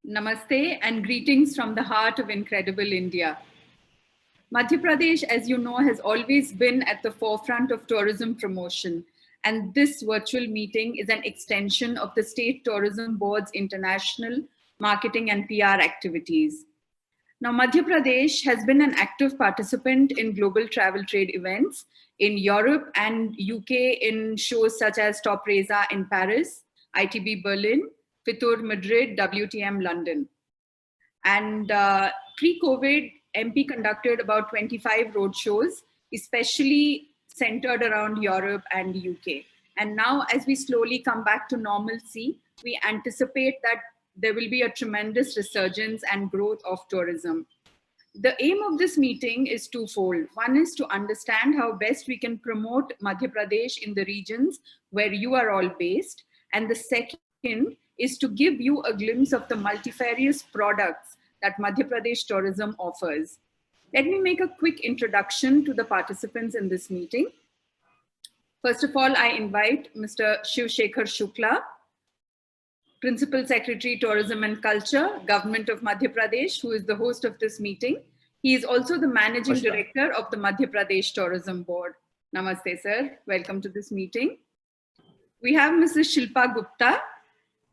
Namaste and greetings from the heart of incredible India. Madhya Pradesh, as you know, has always been at the forefront of tourism promotion, and this virtual meeting is an extension of the State Tourism Board's international marketing and PR activities. Now, Madhya Pradesh has been an active participant in global travel trade events in Europe and UK in shows such as Top Reza in Paris, ITB Berlin, Fitur Madrid, WTM London. And pre-COVID, MP conducted about 25 roadshows, especially centered around Europe and UK. And now, as we slowly come back to normalcy, we anticipate that there will be a tremendous resurgence and growth of tourism. The aim of this meeting is twofold. One is to understand how best we can promote Madhya Pradesh in the regions where you are all based. And the second is to give you a glimpse of the multifarious products that Madhya Pradesh tourism offers. Let me make a quick introduction to the participants in this meeting. First of all, I invite Mr. Shiv Shekhar Shukla, Principal Secretary, Tourism and Culture, Government of Madhya Pradesh, who is the host of this meeting. He is also the Managing Director of the Madhya Pradesh Tourism Board. Namaste, sir. Welcome to this meeting. We have Mrs. Shilpa Gupta,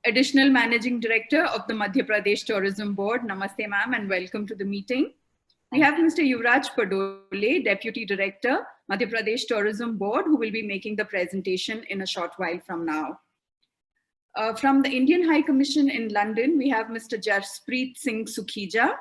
Additional Managing Director of the Madhya Pradesh Tourism Board. Namaste, ma'am, and welcome to the meeting. We have Mr. Yuvraj Padole, Deputy Director, Madhya Pradesh Tourism Board, who will be making the presentation in a short while from now. From the Indian High Commission in London, we have Mr. Jaspreet Singh Sukhija.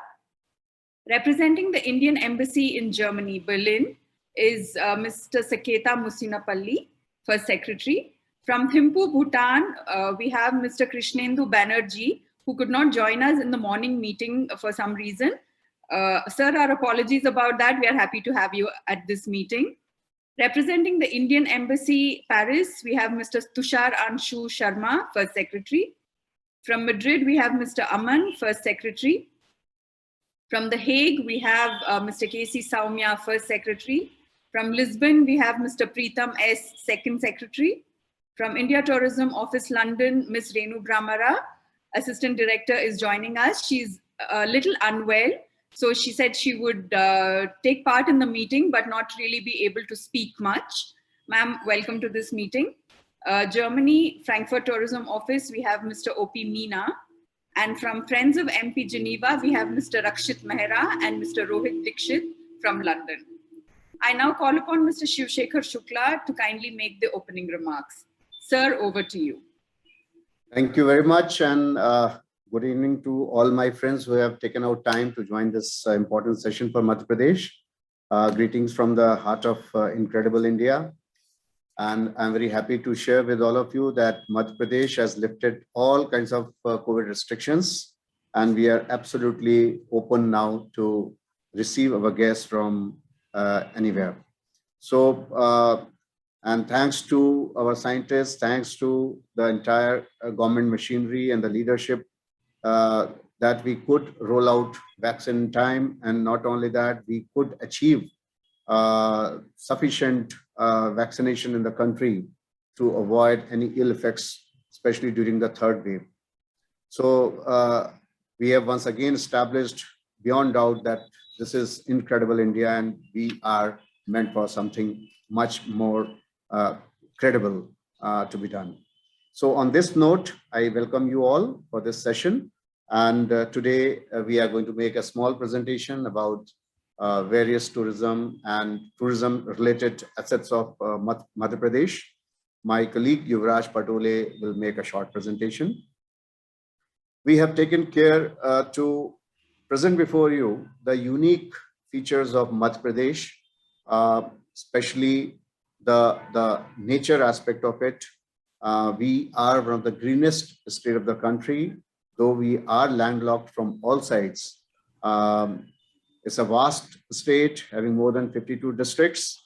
Representing the Indian Embassy in Germany, Berlin, is Mr. Saketa Musinapalli, First Secretary. From Thimphu, Bhutan, we have Mr. Krishnendu Banerjee, who could not join us in the morning meeting for some reason. Sir, our apologies about that. We are happy to have you at this meeting. Representing the Indian Embassy, Paris, we have Mr. Tushar Anshu Sharma, First Secretary. From Madrid, we have Mr. Aman, First Secretary. From The Hague, we have Mr. K.C. Saumya, First Secretary. From Lisbon, we have Mr. Preetham S., Second Secretary. From India Tourism Office, London, Ms. Renu Bramara, Assistant Director, is joining us. She's a little unwell, so she said she would take part in the meeting, but not really be able to speak much. Ma'am, welcome to this meeting. Germany, Frankfurt Tourism Office, we have Mr. O.P. Meena. And from Friends of MP Geneva, we have Mr. Rakshit Mehra and Mr. Rohit Dikshit from London. I now call upon Mr. Shiv Shekhar Shukla to kindly make the opening remarks. Sir, over to you. Thank you very much, and good evening to all my friends who have taken out time to join this important session for Madhya Pradesh. Greetings from the heart of incredible India. And I'm very happy to share with all of you that Madhya Pradesh has lifted all kinds of COVID restrictions, and we are absolutely open now to receive our guests from anywhere. So, and thanks to our scientists, thanks to the entire government machinery and the leadership, that we could roll out vaccine in time. And not only that, we could achieve sufficient vaccination in the country to avoid any ill effects, especially during the third wave. So we have once again established beyond doubt that this is incredible India, and we are meant for something much more credible to be done. So on this note, I welcome you all for this session. And today we are going to make a small presentation about various tourism and tourism related assets of Madhya Pradesh. My colleague Yuvraj Padole will make a short presentation. We have taken care to present before you the unique features of Madhya Pradesh, especially the nature aspect of it. We are one of the greenest state of the country, though we are landlocked from all sides. It's a vast state having more than 52 districts.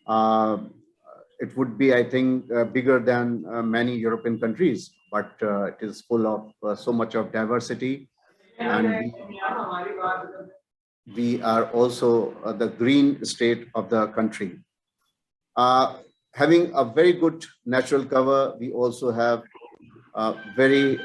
It would be, I think, bigger than many European countries, but it is full of so much of diversity. And we are also the green state of the country. Having a very good natural cover, we also have very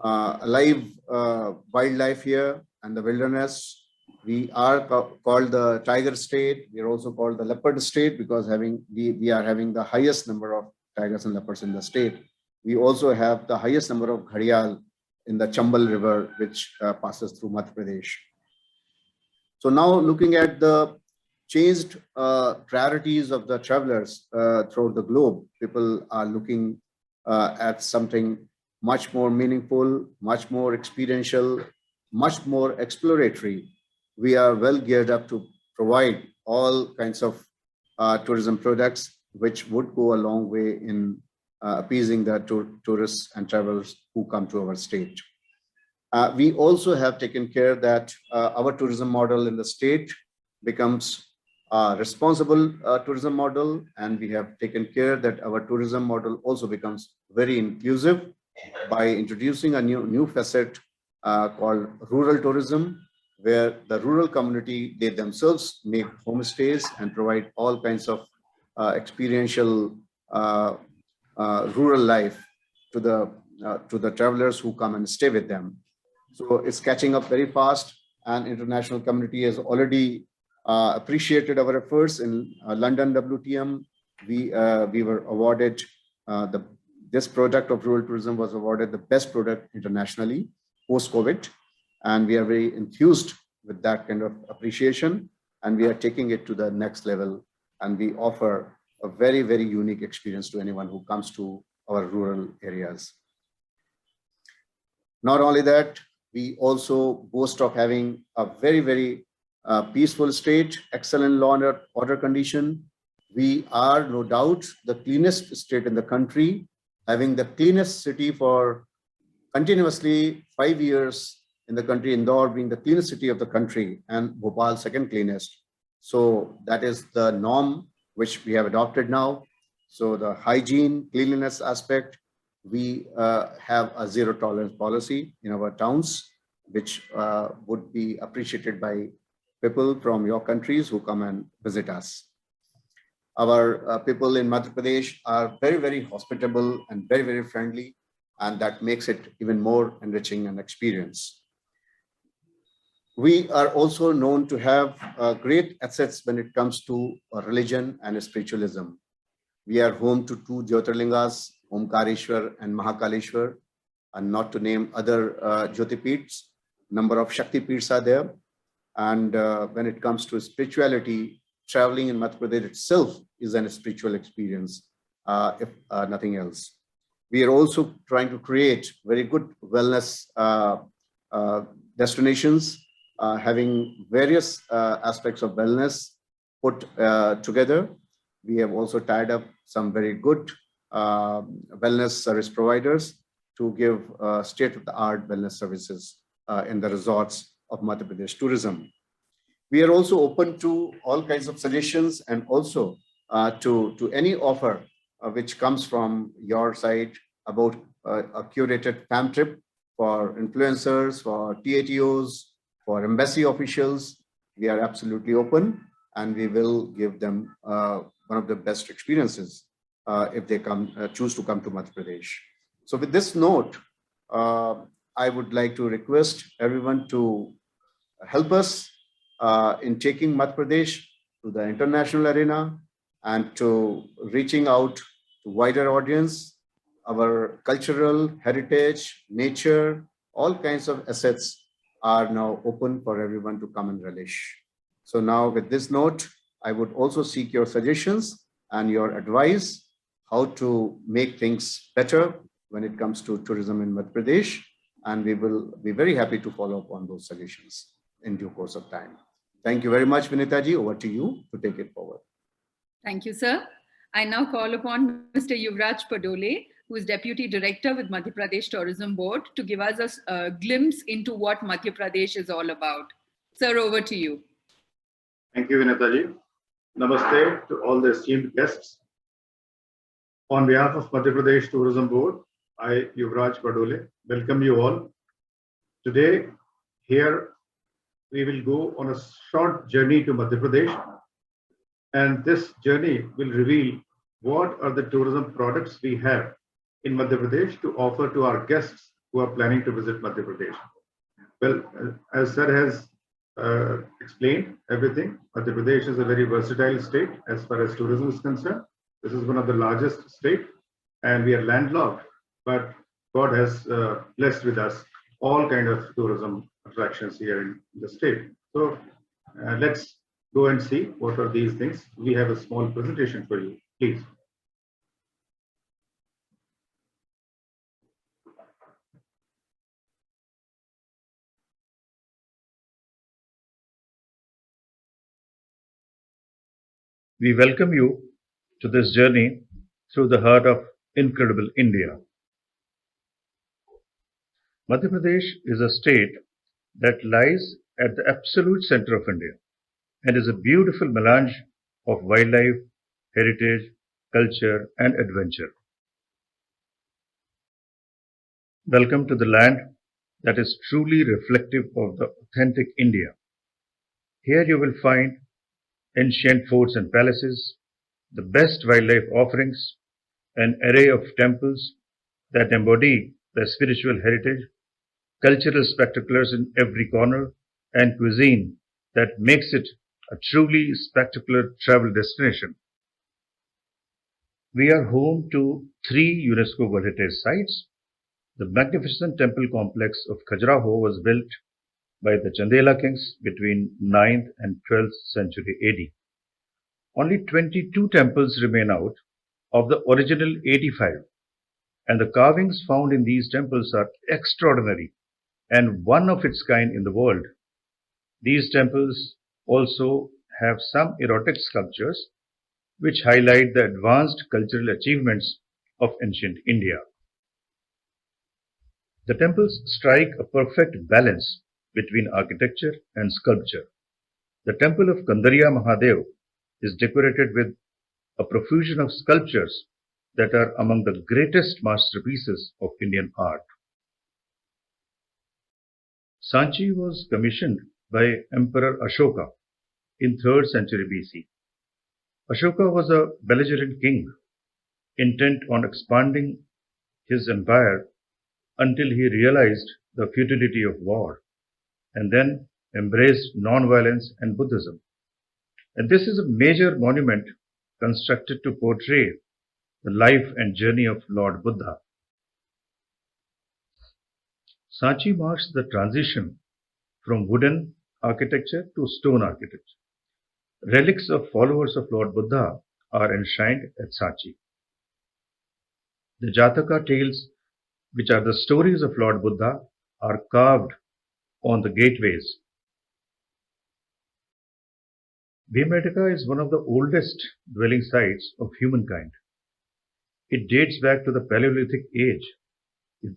alive wildlife here and the wilderness. We are called the tiger state. We are also called the leopard state because we are having the highest number of tigers and leopards in the state. We also have the highest number of gharial in the Chambal River, which passes through Madhya Pradesh. So now looking at the changed priorities of the travelers throughout the globe, people are looking at something much more meaningful, much more experiential, much more exploratory. We are well geared up to provide all kinds of tourism products, which would go a long way in appeasing the tourists and travelers who come to our state. We also have taken care that our tourism model in the state becomes a responsible tourism model, and we have taken care that our tourism model also becomes very inclusive by introducing a new facet called rural tourism, where the rural community, they themselves make homestays and provide all kinds of experiential rural life to the travelers who come and stay with them. So it's catching up very fast, and international community has already appreciated our efforts. In London WTM. We were awarded this product of rural tourism was awarded the best product internationally post-COVID. And we are very enthused with that kind of appreciation, and we are taking it to the next level. And we offer a very, very unique experience to anyone who comes to our rural areas. Not only that, we also boast of having a very, very peaceful state, excellent law and order condition. We are no doubt the cleanest state in the country, having the cleanest city for continuously 5 years in the country, Indore being the cleanest city of the country and Bhopal second cleanest. So that is the norm which we have adopted now. So the hygiene, cleanliness aspect, we have a zero tolerance policy in our towns, which would be appreciated by people from your countries who come and visit us. Our people in Madhya Pradesh are very, very hospitable and very, very friendly, and that makes it even more enriching an experience. We are also known to have great assets when it comes to religion and spiritualism. We are home to two Jyotirlingas, Omkareshwar and Mahakaleshwar, and not to name other Jyotipeeths. Number of Shakti Peeths are there. And when it comes to spirituality, traveling in Madhya Pradesh itself is a spiritual experience, if nothing else. We are also trying to create very good wellness destinations, having various aspects of wellness put together. We have also tied up some very good wellness service providers to give state-of-the-art wellness services in the resorts of Madhya Pradesh tourism. We are also open to all kinds of suggestions and also to any offer which comes from your side about a curated fam trip for influencers, for TATOs, for embassy officials. We are absolutely open, and we will give them one of the best experiences if they choose to come to Madhya Pradesh. So with this note, I would like to request everyone to help us in taking Madhya Pradesh to the international arena and to reaching out to wider audience. Our cultural heritage, nature, all kinds of assets are now open for everyone to come and relish. So now with this note, I would also seek your suggestions and your advice how to make things better when it comes to tourism in Madhya Pradesh. And we will be very happy to follow up on those suggestions in due course of time. Thank you very much, Vinita ji. Over to you to take it forward. Thank you, sir. I now call upon Mr. Yuvraj Padole, who is Deputy Director with Madhya Pradesh Tourism Board, to give us a glimpse into what Madhya Pradesh is all about. Sir, over to you. Thank you, Vinita ji. Namaste to all the esteemed guests. On behalf of Madhya Pradesh Tourism Board, I, Yuvraj Padole, welcome you all. Today, here, we will go on a short journey to Madhya Pradesh, and this journey will reveal what are the tourism products we have in Madhya Pradesh to offer to our guests who are planning to visit Madhya Pradesh. Well, as Sir has explained everything, Madhya Pradesh is a very versatile state as far as tourism is concerned. This is one of the largest state, and we are landlocked, but God has blessed with us all kind of tourism attractions here in the state. So let's go and see what are these things. We have a small presentation for you, please. We welcome you to this journey through the heart of incredible India. Madhya Pradesh is a state that lies at the absolute center of India and is a beautiful melange of wildlife, heritage, culture, and adventure. Welcome to the land that is truly reflective of the authentic India. Here you will find ancient forts and palaces, the best wildlife offerings, an array of temples that embody the spiritual heritage, cultural spectaculars in every corner, and cuisine that makes it a truly spectacular travel destination. We are home to three UNESCO World Heritage Sites. The magnificent temple complex of Khajuraho was built by the Chandela kings between 9th and 12th century AD. Only 22 temples remain out of the original 85, and the carvings found in these temples are extraordinary and one of its kind in the world. These temples also have some erotic sculptures which highlight the advanced cultural achievements of ancient India. The temples strike a perfect balance between architecture and sculpture. The temple of Kandariya Mahadev is decorated with a profusion of sculptures that are among the greatest masterpieces of Indian art. Sanchi was commissioned by Emperor Ashoka in 3rd century BC. Ashoka was a belligerent king, intent on expanding his empire until he realized the futility of war, and then embraced non-violence and Buddhism. And this is a major monument constructed to portray the life and journey of Lord Buddha. Sanchi marks the transition from wooden architecture to stone architecture. Relics of followers of Lord Buddha are enshrined at Sanchi. The Jataka tales, which are the stories of Lord Buddha, are carved on the gateways. Bhimbetka is one of the oldest dwelling sites of humankind. It dates back to the Paleolithic age with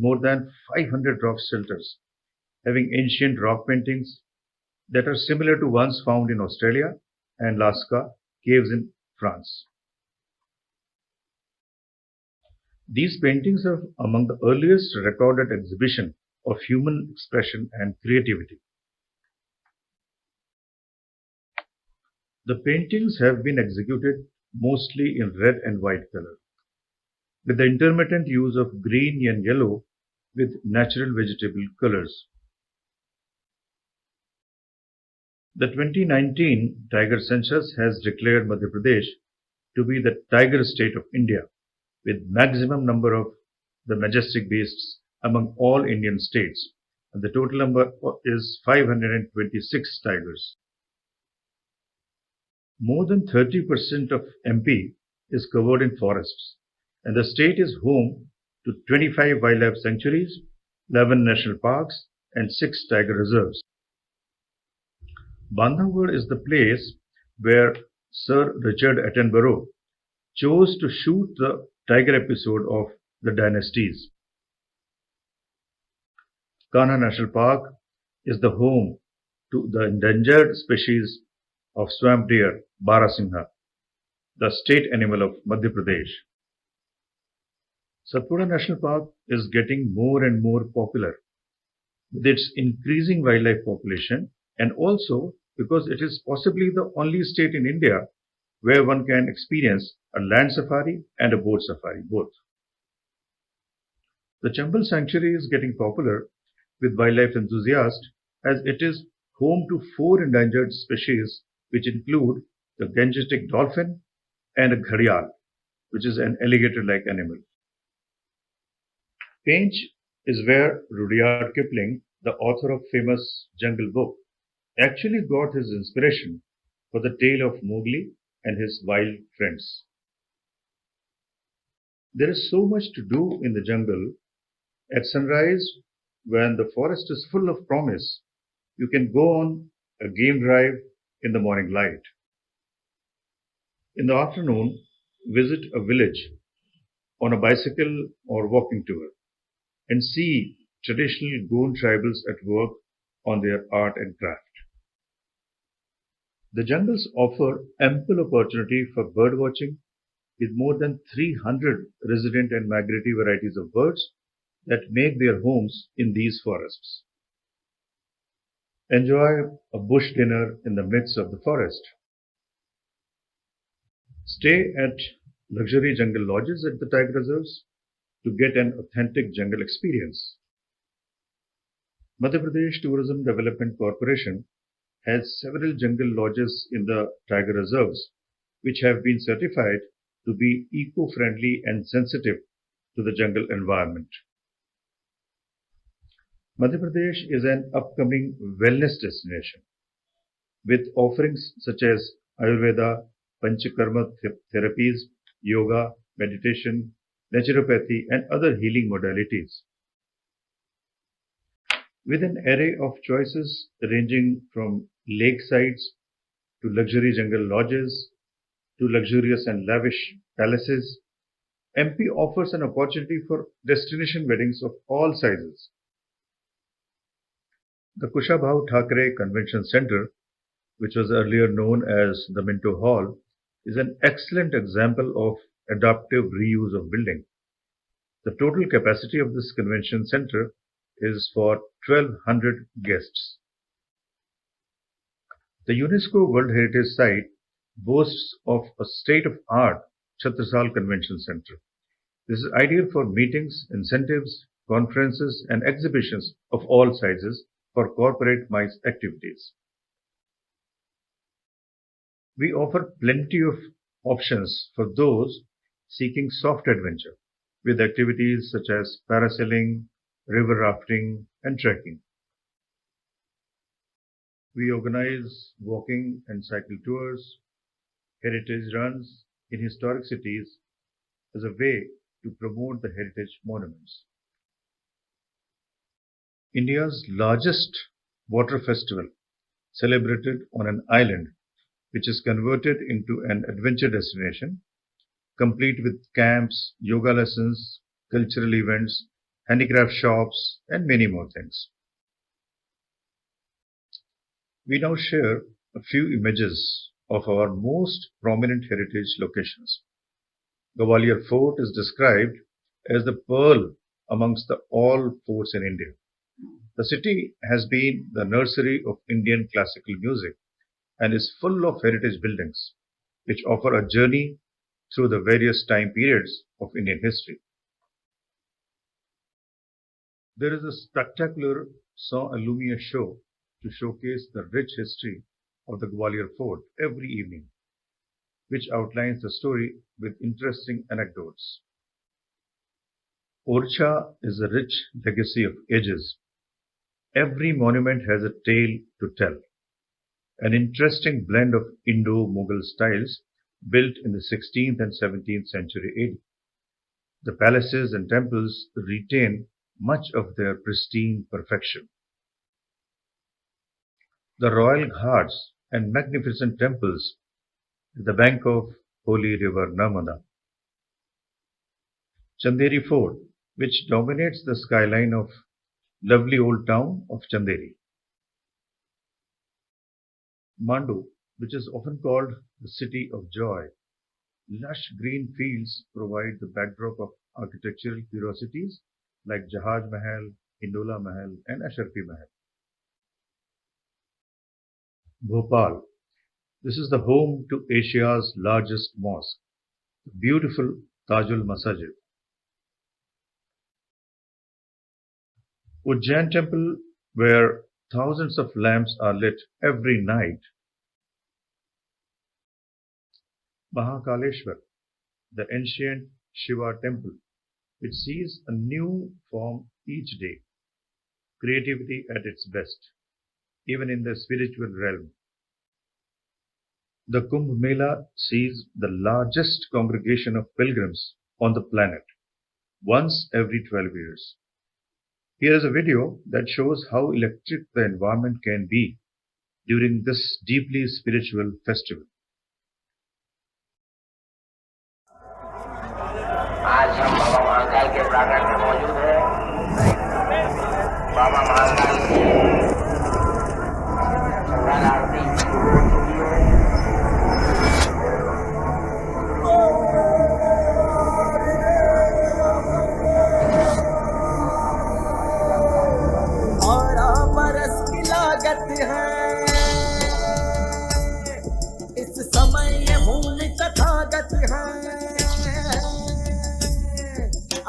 more than 500 rock shelters, having ancient rock paintings that are similar to ones found in Australia and Lascaux caves in France. These paintings are among the earliest recorded exhibition of human expression and creativity. The paintings have been executed mostly in red and white color, with the intermittent use of green and yellow with natural vegetable colors. The 2019 Tiger Census has declared Madhya Pradesh to be the tiger state of India, with maximum number of the majestic beasts among all Indian states, and the total number is 526 tigers. More than 30% of MP is covered in forests, and the state is home to 25 wildlife sanctuaries, 11 national parks, and 6 tiger reserves. Bandhavgarh is the place where Sir Richard Attenborough chose to shoot the tiger episode of The Dynasties. Kanha National Park is the home to the endangered species of swamp deer Barasingha, the state animal of Madhya Pradesh. Satpura National Park is getting more and more popular with its increasing wildlife population, and also because it is possibly the only state in India where one can experience a land safari and a boat safari both. The Chambal Sanctuary is getting popular with wildlife enthusiasts as it is home to 4 endangered species which include the Gangetic dolphin and a gharial, which is an alligator-like animal. Pench is where Rudyard Kipling, the author of famous Jungle Book, actually got his inspiration for the tale of Mowgli and his wild friends. There is so much to do in the jungle. At sunrise, when the forest is full of promise, you can go on a game drive in the morning light. In the afternoon, visit a village on a bicycle or walking tour and see traditional Goan tribals at work on their art and craft. The jungles offer ample opportunity for bird watching with more than 300 resident and migratory varieties of birds that make their homes in these forests. Enjoy a bush dinner in the midst of the forest. Stay at luxury jungle lodges at the tiger reserves to get an authentic jungle experience. Madhya Pradesh Tourism Development Corporation has several jungle lodges in the tiger reserves which have been certified to be eco-friendly and sensitive to the jungle environment. Madhya Pradesh is an upcoming wellness destination with offerings such as Ayurveda, Panchakarma therapies, yoga, meditation, naturopathy, and other healing modalities. With an array of choices ranging from lakesides to luxury jungle lodges to luxurious and lavish palaces, MP offers an opportunity for destination weddings of all sizes. The Kushabhau Thackeray Convention Center, which was earlier known as the Minto Hall, is an excellent example of adaptive reuse of building. The total capacity of this convention center is for 1,200 guests. The UNESCO World Heritage Site boasts of a state-of-art Chhattisgarh Convention Center. This is ideal for meetings, incentives, conferences, and exhibitions of all sizes for corporate MICE activities. We offer plenty of options for those seeking soft adventure with activities such as parasailing, river rafting, and trekking. We organize walking and cycle tours, heritage runs in historic cities as a way to promote the heritage monuments. India's largest water festival, celebrated on an island which is converted into an adventure destination, complete with camps, yoga lessons, cultural events, handicraft shops, and many more things. We now share a few images of our most prominent heritage locations. Gwalior Fort is described as the pearl amongst the all forts in India. The city has been the nursery of Indian classical music and is full of heritage buildings, which offer a journey through the various time periods of Indian history. There is a spectacular sans lumiere show to showcase the rich history of the Gwalior Fort every evening, which outlines the story with interesting anecdotes. Orcha is a rich legacy of ages. Every monument has a tale to tell, an interesting blend of Indo-Mughal styles built in the 16th and 17th century AD. The palaces and temples retain much of their pristine perfection. The royal ghats and magnificent temples at the bank of holy river Narmada. Chanderi Fort, which dominates the skyline of lovely old town of Chanderi. Mandu, which is often called the city of joy. Lush green fields provide the backdrop of architectural curiosities like Jahaj Mahal, Indola Mahal, and Asharfi Mahal. Bhopal. This is the home to Asia's largest mosque, the beautiful Tajul Masajid. Ujjain temple, where thousands of lamps are lit every night. Mahakaleshwar, the ancient Shiva temple, which sees a new form each day. Creativity at its best, even in the spiritual realm. The Kumbh Mela sees the largest congregation of pilgrims on the planet, once every 12 years. Here is a video that shows how electric the environment can be during this deeply spiritual festival. आज हम बाबा महाकाल के प्रांगण में मौजूद हैं। बाबा महाकाल की संध्या आरती शुरू हो चुकी है। बरस की लागत है इस समय ये भूमि तथागत है।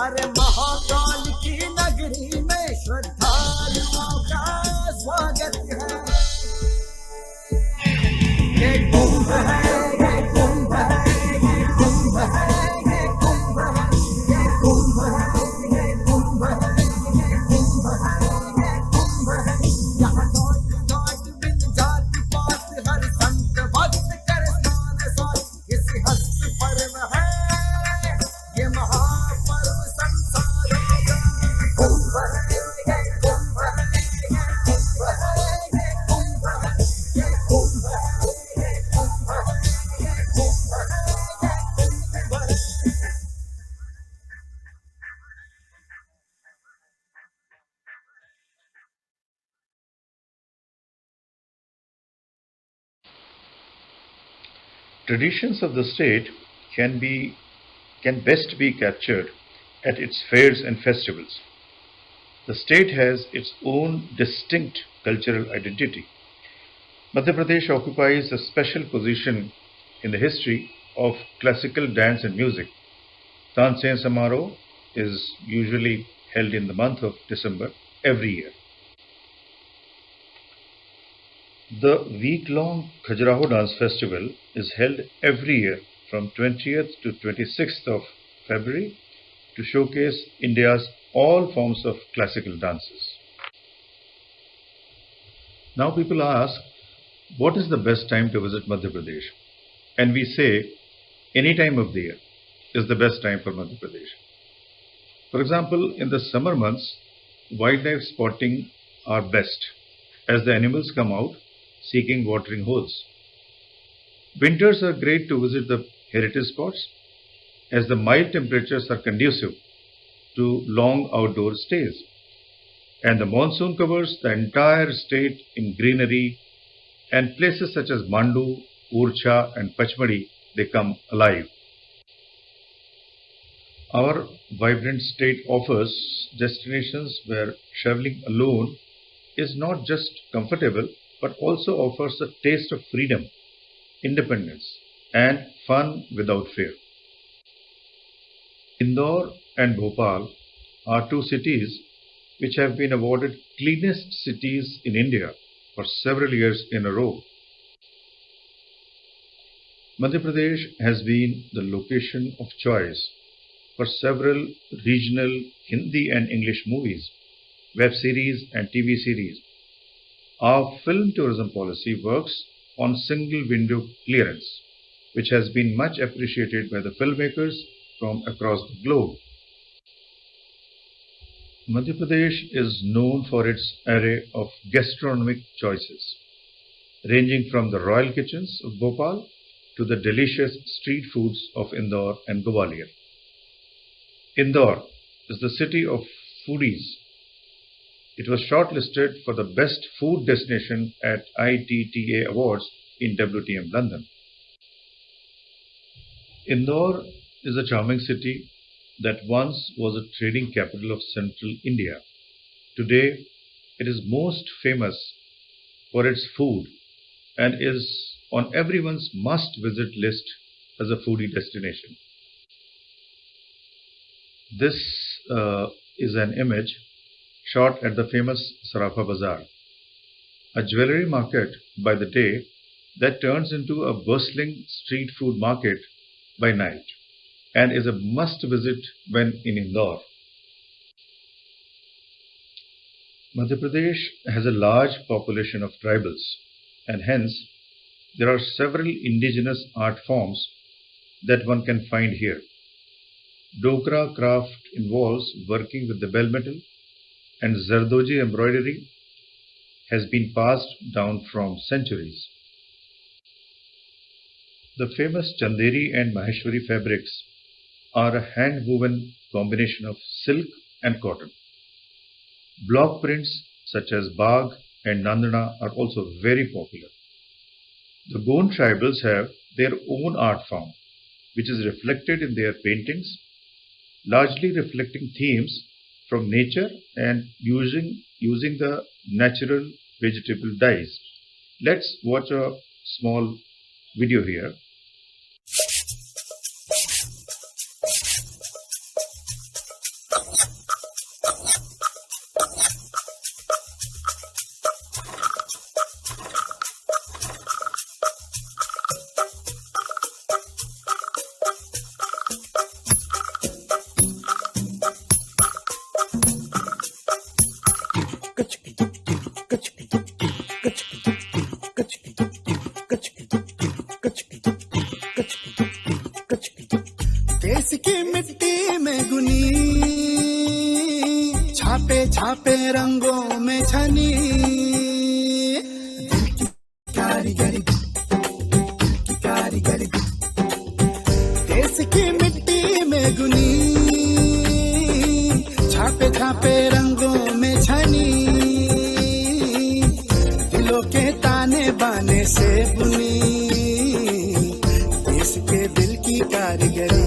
अरे महाकाल की नगरी में श्रद्धालुओं का स्वागत है। ये कुंभ है, ये कुंभ है, ये कुंभ है, ये कुंभ है, ये कुंभ है, ये कुंभ है, ये कुंभ है, ये कुंभ है। यहाँ घाट घाट बिन जाति पात हर संत भक्त कर स्नान साथ। इस हस्त पर्व है ये महापर्व संसारों का। कुंभ है, ये कुंभ है, ये कुंभ है, ये कुंभ है, ये कुंभ है, ये कुंभ है, ये कुंभ है, ये कुंभ है। Traditions of the state can best be captured at its fairs and festivals. The state has its own distinct cultural identity. Madhya Pradesh occupies a special position in the history of classical dance and music. Tansen Samaro is usually held in the month of December every year. The week-long Khajuraho Dance Festival is held every year from 20th to 26th of February to showcase India's all forms of classical dances. Now people ask, what is the best time to visit Madhya Pradesh? And we say, any time of the year is the best time for Madhya Pradesh. For example, in the summer months, wildlife spotting are best as the animals come out seeking watering holes. Winters are great to visit the heritage spots as the mild temperatures are conducive to long outdoor stays. And the monsoon covers the entire state in greenery, and places such as Mandu, Urcha and Pachmadi, they come alive. Our vibrant state offers destinations where traveling alone is not just comfortable but also offers a taste of freedom, independence and fun without fear. Indore and Bhopal are two cities which have been awarded cleanest cities in India for several years in a row. Madhya Pradesh has been the location of choice for several regional Hindi and English movies, web series and TV series. Our film tourism policy works on single window clearance, which has been much appreciated by the filmmakers from across the globe. Madhya Pradesh is known for its array of gastronomic choices, ranging from the royal kitchens of Bhopal to the delicious street foods of Indore and Gwalior. Indore is the city of foodies. It was shortlisted for the best food destination at ITTA Awards in WTM London. Indore is a charming city that once was a trading capital of central India. Today, it is most famous for its food and is on everyone's must-visit list as a foodie destination. This is an image shot at the famous Sarafa Bazaar, a jewelry market by the day that turns into a bustling street food market by night and is a must visit when in Indore. Madhya Pradesh has a large population of tribals, and hence there are several indigenous art forms that one can find here. Dokra craft involves working with the bell metal, and Zardoji embroidery has been passed down from centuries. The famous Chanderi and Maheshwari fabrics are a hand-woven combination of silk and cotton. Block prints such as Bagh and Nandana are also very popular. The Gond tribals have their own art form, which is reflected in their paintings, largely reflecting themes from nature and using the natural vegetable dyes. Let's watch a small video here. देश की मिट्टी में गुनी छापे छापे रंगों में छनी दिल की कारीगरी देश की मिट्टी में गुनी छापे छापे रंगों में छनी दिलों के ताने बाने से बुनी देश के दिल की कारीगरी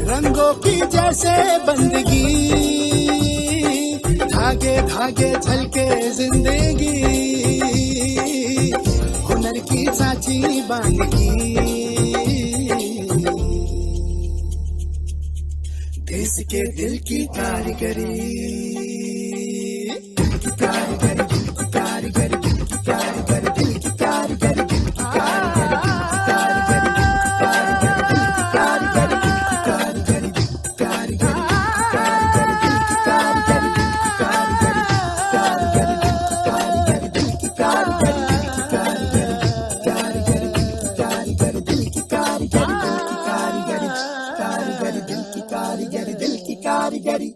रंगों की जैसे बंदगी धागे धागे झलके जिंदगी हुनर की साची बानगी देश के दिल की कारीगरी दिल की कारीगरी दिल की कारीगरी दिल की कारीगरी दिल की कारीगरी दिल की कारीगरी दिल की कारीगरी दिल की कारीगरी दिल की कारीगरी दिल की कारीगरी दिल की कारीगरी दिल की कारीगरी दिल की कारीगरी दिल की कारीगरी दिल की कारीगरी दिल की कारीगरी दिल की कारीगरी दिल की कारीगरी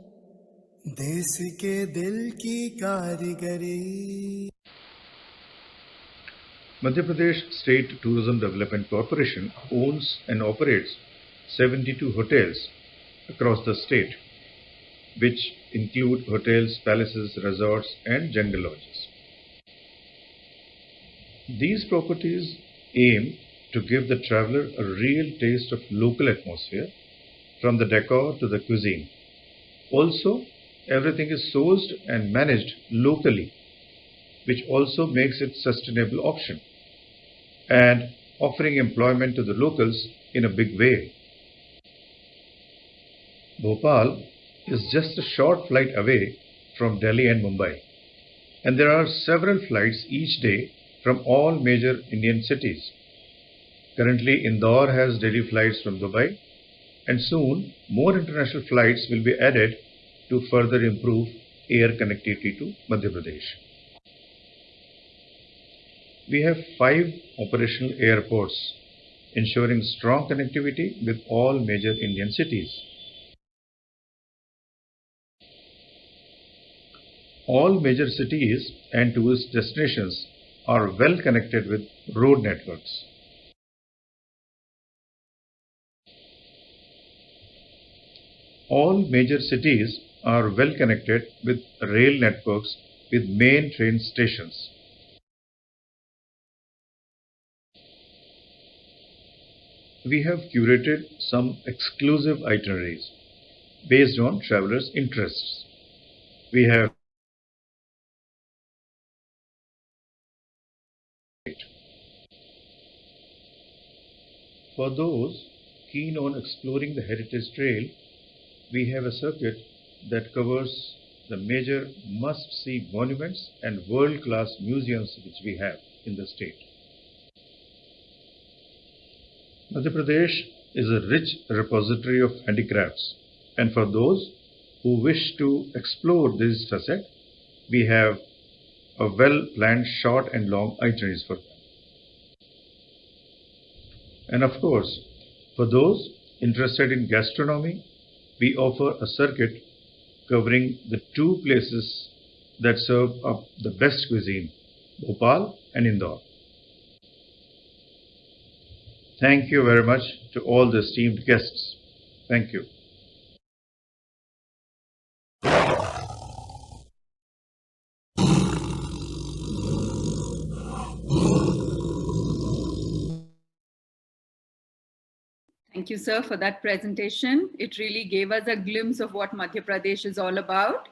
देश के दिल की कारीगरी Madhya Pradesh State Tourism Development Corporation owns and operates 72 hotels across the state, which include hotels, palaces, resorts, and jungle lodges. These properties aim to give the traveler a real taste of local atmosphere, from the decor to the cuisine. Also, everything is sourced and managed locally, which also makes it a sustainable option and offering employment to the locals in a big way. Bhopal is just a short flight away from Delhi and Mumbai, and there are several flights each day from all major Indian cities. Currently, Indore has daily flights from Dubai, and soon more international flights will be added to further improve air connectivity to Madhya Pradesh. We have 5 operational airports, ensuring strong connectivity with all major Indian cities. All major cities and tourist destinations are well connected with road networks. All major cities are well connected with rail networks with main train stations. We have curated some exclusive itineraries based on travelers' interests. We have for those keen on exploring the heritage trail, we have a circuit that covers the major must-see monuments and world-class museums which we have in the state. Madhya Pradesh is a rich repository of handicrafts, and for those who wish to explore this facet, we have a well-planned short and long itineraries for them. And of course, for those interested in gastronomy, we offer a circuit covering the two places that serve up the best cuisine, Bhopal and Indore. Thank you very much to all the esteemed guests. Thank you. Thank you, sir, for that presentation. It really gave us a glimpse of what Madhya Pradesh is all about.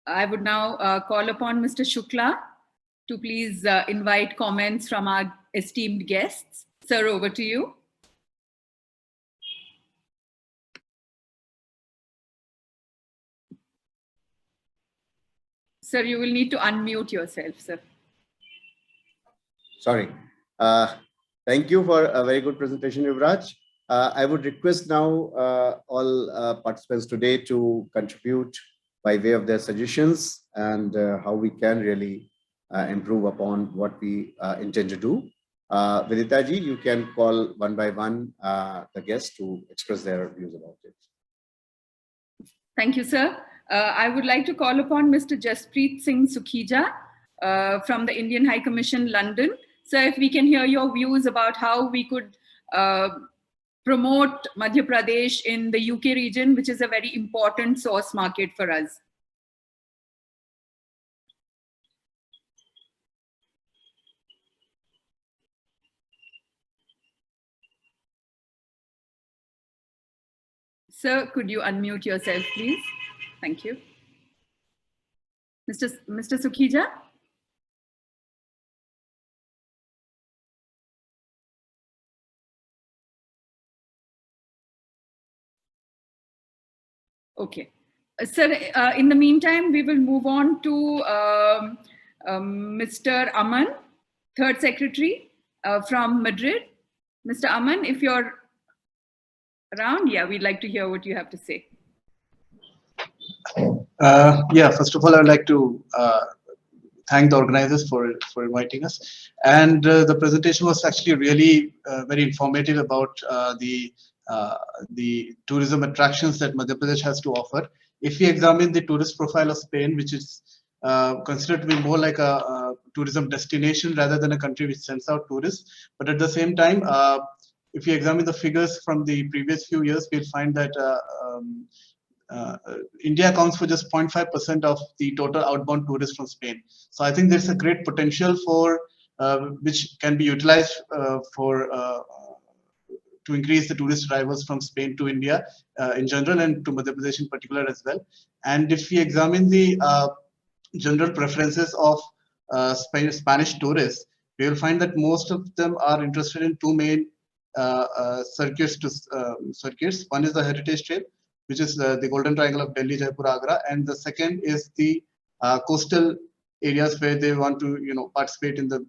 I would now call upon Mr. Shukla to please invite comments from our esteemed guests. Sir, over to you. Sir, you will need to unmute yourself, sir. Sorry. Thank you for a very good presentation, Yuvraj. I would request now all participants today to contribute by way of their suggestions and how we can really improve upon what we intend to do. Vidita ji, you can call one by one the guests to express their views about it. Thank you, sir. I would like to call upon Mr. Jaspreet Singh Sukhija from the Indian High Commission, London. Sir, if we can hear your views about how we could promote Madhya Pradesh in the UK region, which is a very important source market for us. Sir, could you unmute yourself, please? Thank you. Mr. Sukhija? Okay. Sir, in the meantime, we will move on to Mr. Aman, Third Secretary from Madrid. Mr. Aman, if you're around, yeah, we'd like to hear what you have to say. Yeah, first of all, I would like to thank the organizers for inviting us. And the presentation was actually really very informative about the tourism attractions that Madhya Pradesh has to offer. If we examine the tourist profile of Spain, which is considered to be more like a tourism destination rather than a country which sends out tourists, but at the same time, if you examine the figures from the previous few years, we'll find that India accounts for just 0.5% of the total outbound tourists from Spain. So I think there's a great potential for which can be utilized to increase the tourist arrivals from Spain to India in general and to Madhya Pradesh in particular as well. And if we examine the general preferences of Spanish tourists, we will find that most of them are interested in two main circuits. One is the Heritage Trail, which is the Golden Triangle of Delhi, Jaipur, Agra, and the second is the coastal areas where they want to, participate in the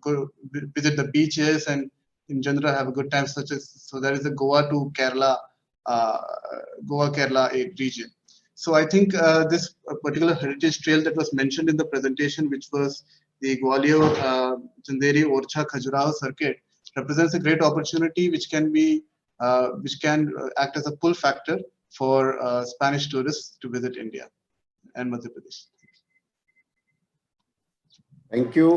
go visit the beaches and in general have a good time. So there is the Goa to Kerala, Kerala region. So I think this particular heritage trail that was mentioned in the presentation, which was the Gwalior, Chanderi, Orcha, Khajuraho circuit, represents a great opportunity which can act as a pull factor for Spanish tourists to visit India and Madhya Pradesh. Thank you,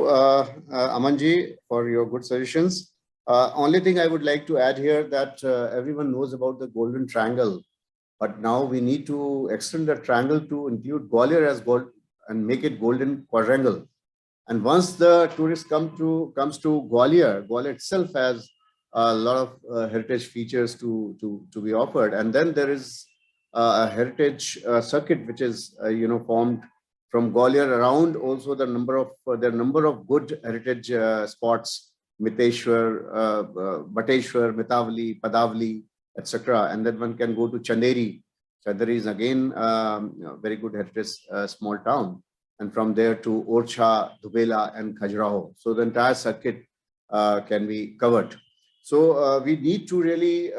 Amanji, for your good suggestions. Only thing I would like to add here that everyone knows about the Golden Triangle, but now we need to extend the triangle to include Gwalior as gold and make it Golden Quadrangle. And once the tourist comes to Gwalior, Gwalior itself has a lot of heritage features to be offered. And then there is a heritage circuit which is formed from Gwalior around. Also, there are number of good heritage spots Miteshwar, Bateshwar, Mitavali, Padavali, etc. And then one can go to Chanderi. Chanderi is again a very good heritage small town. And from there to Orcha, Dubela, and Khajuraho. So the entire circuit can be covered. So we need to really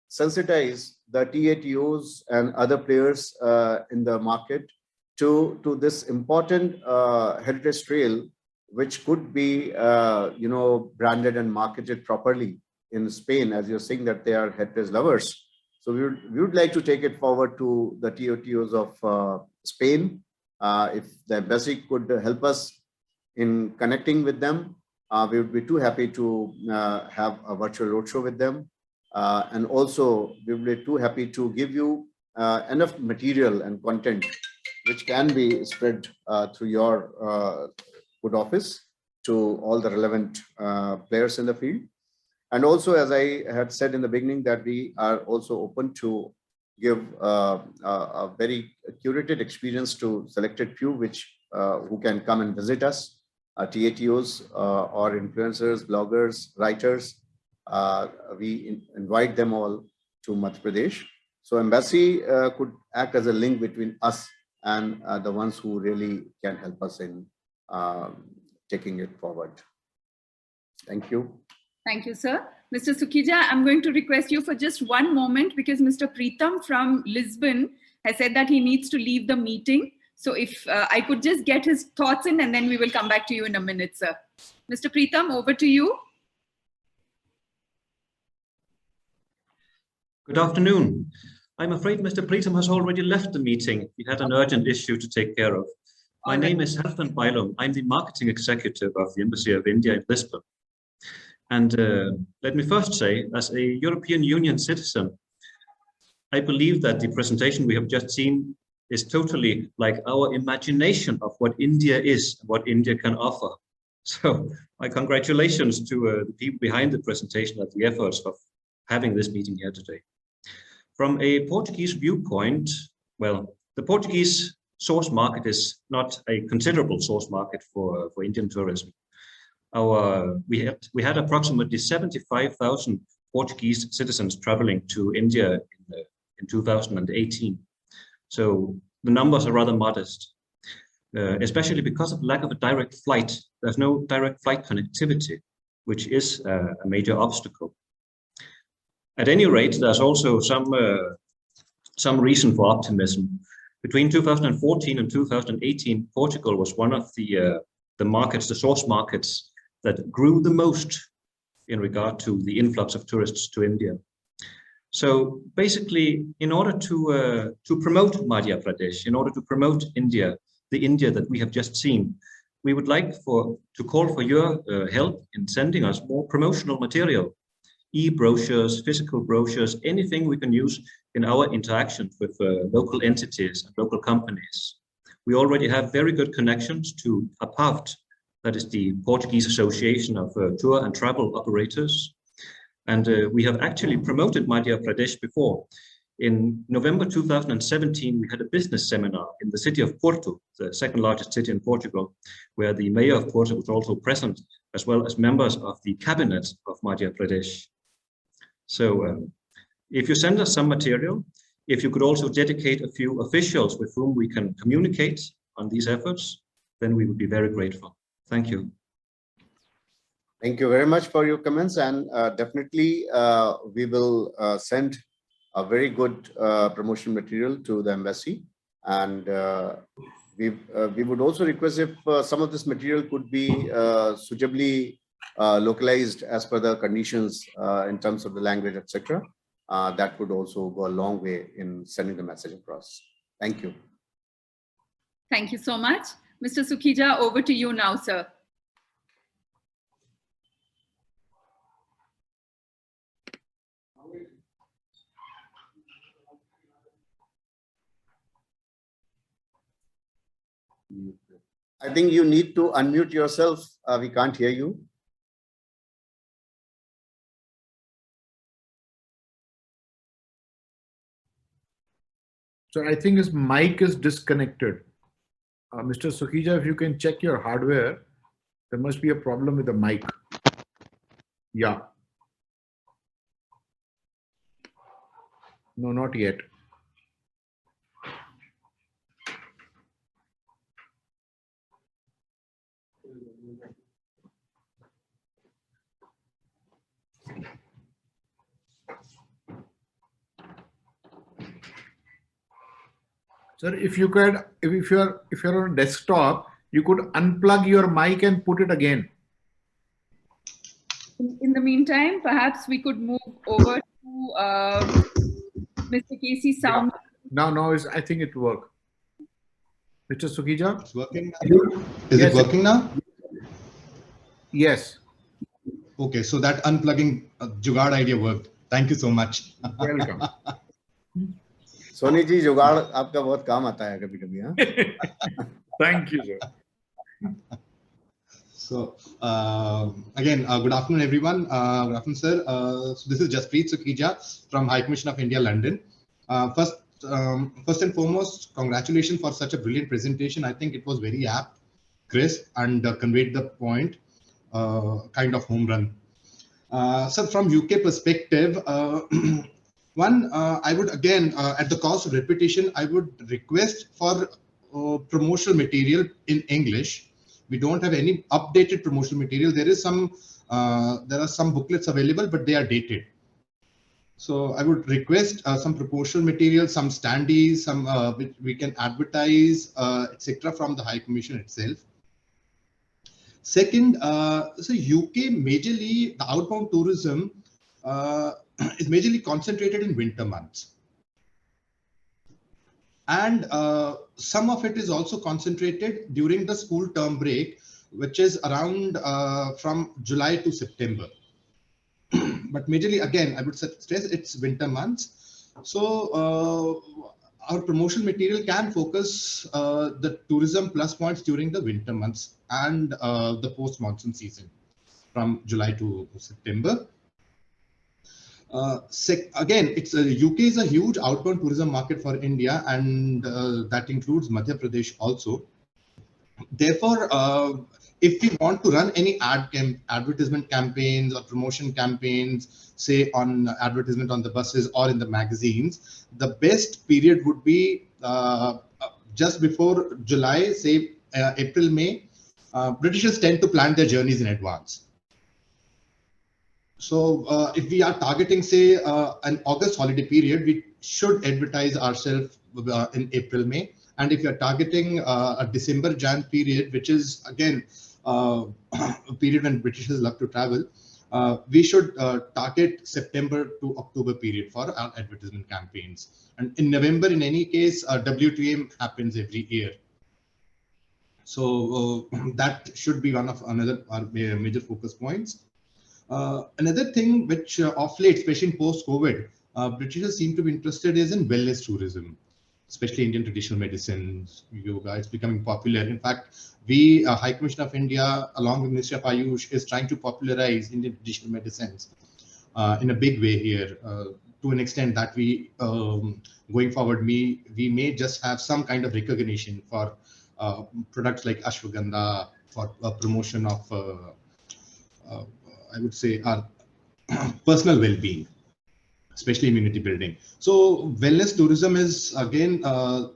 sensitize the TATOs and other players in the market to this important heritage trail, which could be branded and marketed properly in Spain, as you're saying that they are heritage lovers. So we would like to take it forward to the TATOs of Spain. If the embassy could help us in connecting with them, we would be too happy to have a virtual roadshow with them. And also, we would be too happy to give you enough material and content which can be spread through your good office to all the relevant players in the field. And also, as I had said in the beginning, that we are also open to give a very curated experience to selected few who can come and visit us, TATOs or influencers, bloggers, writers. We invite them all to Madhya Pradesh. So embassy could act as a link between us and the ones who really can help us in taking it forward. Thank you. Thank you, sir. Mr. Sukhija, I'm going to request you for just one moment because Mr. Preetham from Lisbon has said that he needs to leave the meeting. So if I could just get his thoughts in, and then we will come back to you in a minute, sir. Mr. Preetham, over to you. Good afternoon. I'm afraid Mr. Preetham has already left the meeting. He had an urgent issue to take care of. My name is Halfdan Bailum. I'm the marketing executive of the Embassy of India in Lisbon. And let me first say, as a European Union citizen, I believe that the presentation we have just seen is totally like our imagination of what India is, what India can offer. So my congratulations to the people behind the presentation and the efforts of having this meeting here today. From a Portuguese viewpoint, well, the Portuguese source market is not a considerable source market for Indian tourism. We had approximately 75,000 Portuguese citizens traveling to India in 2018. So the numbers are rather modest, especially because of lack of a direct flight. There's no direct flight connectivity, which is a major obstacle. At any rate, there's also some reason for optimism. Between 2014 and 2018, Portugal was one of the markets, the source markets, that grew the most in regard to the influx of tourists to India. So basically, in order to promote Madhya Pradesh, in order to promote India, the India that we have just seen, we would like to call for your help in sending us more promotional material, e-brochures, physical brochures, anything we can use in our interactions with local entities and local companies. We already have very good connections to APAVT, that is the Portuguese Association of Tour and Travel Operators. And we have actually promoted Madhya Pradesh before. In November 2017, we had a business seminar in the city of Porto, the second largest city in Portugal, where the mayor of Porto was also present, as well as members of the cabinet of Madhya Pradesh. So if you send us some material, if you could also dedicate a few officials with whom we can communicate on these efforts, then we would be very grateful. Thank you. Thank you very much for your comments, and definitely we will send a very good promotion material to the embassy, and we would also request if some of this material could be suitably localized as per the conditions in terms of the language, etc. That would also go a long way in sending the message across. Thank you. Thank you so much. Mr. Sukhija, over to you now, sir. I think you need to unmute yourself. We can't hear you. So I think his mic is disconnected. Mr. Sukhija, if you can check your hardware, there must be a problem with the mic. Yeah. No, not yet. Sir, if you could, if you're on a desktop, you could unplug your mic and put it again. In the meantime, perhaps we could move over to Mr. Casey Sound. Now I think it worked. Mr. Sukija? It's working now? Is Yes, it working now? Yes. Okay, so that unplugging jugaad idea worked. Thank you so much. Welcome. Soni ji जुगाड़ आपका बहुत काम आता है कभी कभी हाँ Thank you, sir. So again, good afternoon, everyone. Good afternoon, sir. So this is Jaspreet Sukija from High Commission of India, London. First and foremost, congratulations for such a brilliant presentation. I think it was very apt, crisp, and conveyed the point, kind of home run. So from UK perspective, I would again, at the cost of repetition, I would request for promotional material in English. We don't have any updated promotional material. There are some booklets available, but they are dated. So I would request some promotional material, some standees, some which we can advertise, etc. from the High Commission itself. Second, so UK majorly, the outbound tourism is majorly concentrated in winter months. And some of it is also concentrated during the school term break, which is around from July to September. But majorly, again, I would stress it's winter months. So our promotional material can focus the tourism plus points during the winter months and the post-monsoon season from July to September. Again, UK is a huge outbound tourism market for India, and that includes Madhya Pradesh also. Therefore, if we want to run any advertisement campaigns or promotion campaigns, say on advertisement on the buses or in the magazines, the best period would be just before July, say April, May. Britishers tend to plan their journeys in advance. So if we are targeting, say, an August holiday period, we should advertise ourselves in April, May. And if you're targeting a December, Jan period, which is, again, a period when Britishers love to travel, we should target September to October period for our advertisement campaigns. And in November, in any case, WTM happens every year. So that should be one of our major focus points. Another thing which of late, especially in post-COVID, Britishers seem to be interested is in wellness tourism, especially Indian traditional medicines, yoga. It's becoming popular. In fact, we, High Commission of India, along with Ministry of Ayush, is trying to popularize Indian traditional medicines in a big way here, to an extent that we, going forward, we may just have some kind of recognition for products like ashwagandha, for promotion of I would say our personal well-being, especially immunity building. So wellness tourism is again a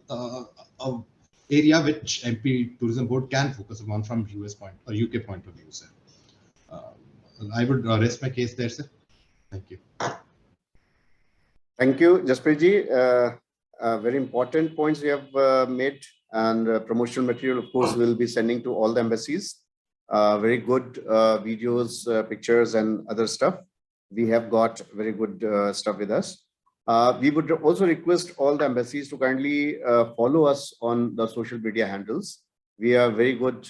area which MP Tourism Board can focus upon from US point or UK point of view, sir. I would rest my case there, sir. Thank you. Thank you, Jaspreet ji. Very important points you have made, and promotional material, of course, we'll be sending to all the embassies. Very good videos, pictures, and other stuff. We have got very good stuff with us. We would also request all the embassies to kindly follow us on the social media handles. We are very good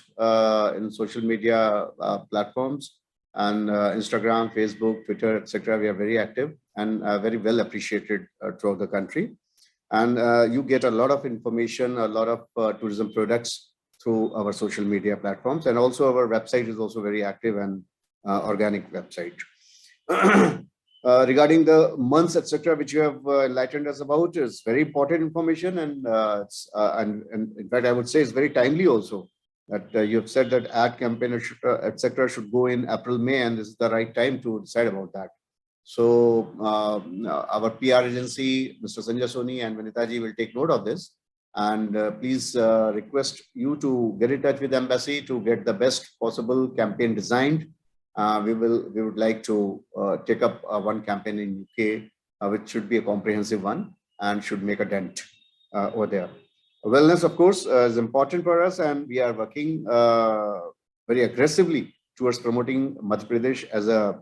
in social media platforms, and Instagram, Facebook, Twitter, etc. We are very active and very well appreciated throughout the country. And you get a lot of information, a lot of tourism products through our social media platforms, and also our website is also very active and organic website. Regarding the months, etc., which you have enlightened us about, is very important information, and and in fact, I would say it's very timely also. that you've said that ad campaign, etc., should go in April, May, and this is the right time to decide about that. So our PR agency, Mr. Sanjay Soni and Vanitaji, will take note of this, and please request you to get in touch with embassy to get the best possible campaign designed. We would like to take up one campaign in UK, which should be a comprehensive one and should make a dent over there. Wellness, of course, is important for us, and we are working very aggressively towards promoting Madhya Pradesh as a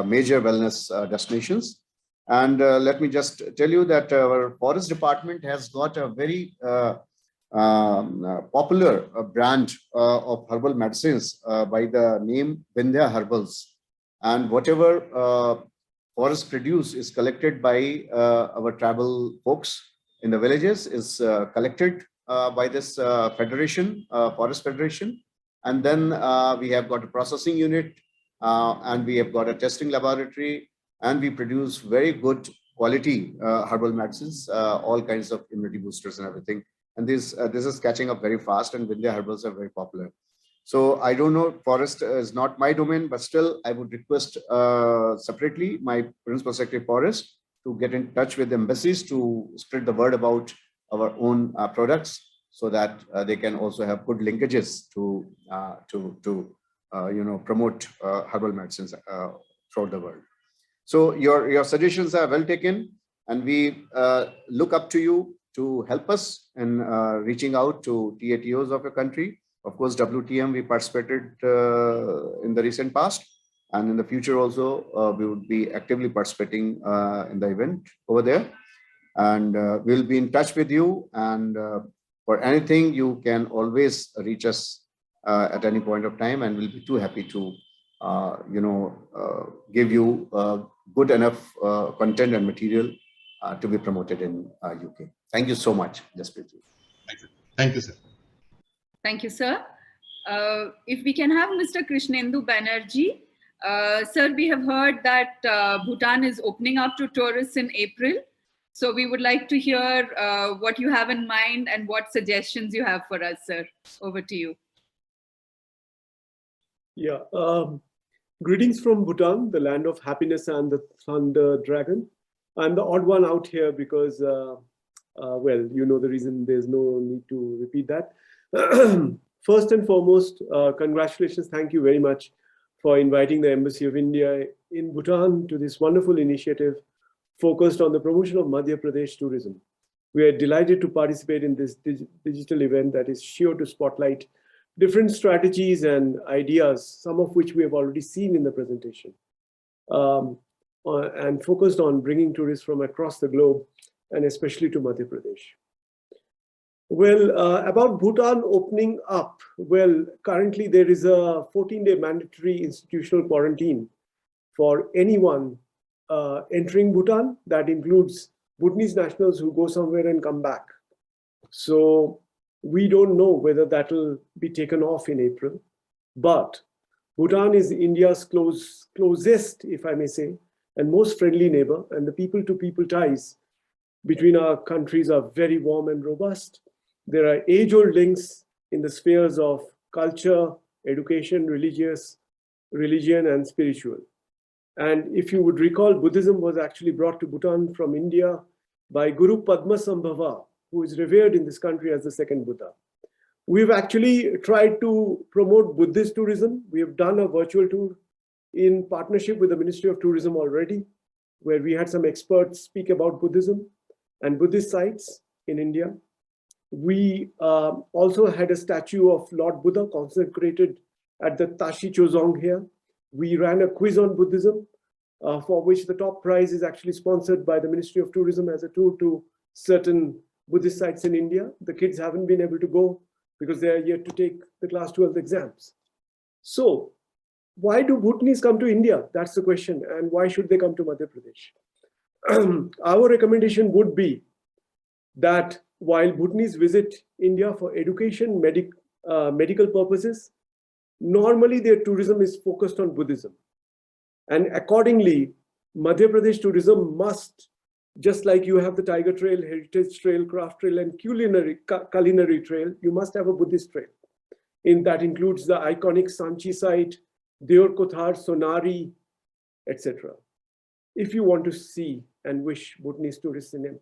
major wellness destinations. And let me just tell you that our forest department has got a very popular brand of herbal medicines by the name Vindhya Herbals. And whatever forest produce is collected by our tribal folks in the villages is collected by this federation, Forest Federation. And then we have got a processing unit, and we have got a testing laboratory, and we produce very good quality herbal medicines, all kinds of immunity boosters and everything. And this is catching up very fast, and Vindhya herbals are very popular. So I don't know, forest is not my domain, but still I would request separately my Principal Secretary Forest to get in touch with embassies to spread the word about our own products, so that they can also have good linkages to promote herbal medicines throughout the world. So your suggestions are well taken, and we look up to you to help us in reaching out to TATOs of your country. Of course, WTM, we participated in the recent past, and in the future also, we would be actively participating in the event over there. And we'll be in touch with you. And for anything, you can always reach us at any point of time, and we'll be too happy to, give you good enough content and material to be promoted in UK. Thank you so much, Jasprit. Thank you. Thank you, sir. Thank you, sir. If we can have Mr. Krishnendu Banerjee. Sir, we have heard that Bhutan is opening up to tourists in April. So we would like to hear what you have in mind and what suggestions you have for us, sir. Over to you. Yeah. Greetings from Bhutan, the land of happiness and the thunder dragon. I'm the odd one out here because, well, you know the reason, there's no need to repeat that. First and foremost, congratulations. Thank you very much for inviting the Embassy of India in Bhutan to this wonderful initiative focused on the promotion of Madhya Pradesh tourism. We are delighted to participate in this digital event that is sure to spotlight different strategies and ideas, some of which we have already seen in the presentation, and focused on bringing tourists from across the globe, and especially to Madhya Pradesh. Well, about Bhutan opening up, well, currently there is a 14-day mandatory institutional quarantine for anyone entering Bhutan. That includes Bhutanese nationals who go somewhere and come back. So we don't know whether that will be taken off in April, but Bhutan is India's closest, if I may say, and most friendly neighbor, and the people-to-people ties between our countries are very warm and robust. There are age-old links in the spheres of culture, education, religion, and spiritual. And if you would recall, Buddhism was actually brought to Bhutan from India by Guru Padmasambhava, who is revered in this country as the second Buddha. We've actually tried to promote Buddhist tourism. We have done a virtual tour in partnership with the Ministry of Tourism already, where we had some experts speak about Buddhism and Buddhist sites in India. We also had a statue of Lord Buddha consecrated at the Tashi Chozong here. We ran a quiz on Buddhism, for which the top prize is actually sponsored by the Ministry of Tourism as a tour to certain Buddhist sites in India. The kids haven't been able to go because they are yet to take the class 12 exams. So why do Bhutanese come to India? That's the question. And why should they come to Madhya Pradesh? Our recommendation would be that while Bhutanese visit India for education, medical purposes, normally their tourism is focused on Buddhism. And accordingly, Madhya Pradesh tourism must, just like you have the Tiger Trail, Heritage Trail, Craft Trail, and Culinary Trail, you must have a Buddhist trail. That includes the iconic Sanchi site, Deor Kothar, Sonari, etc. If you want to see and wish Bhutanese tourists in MP.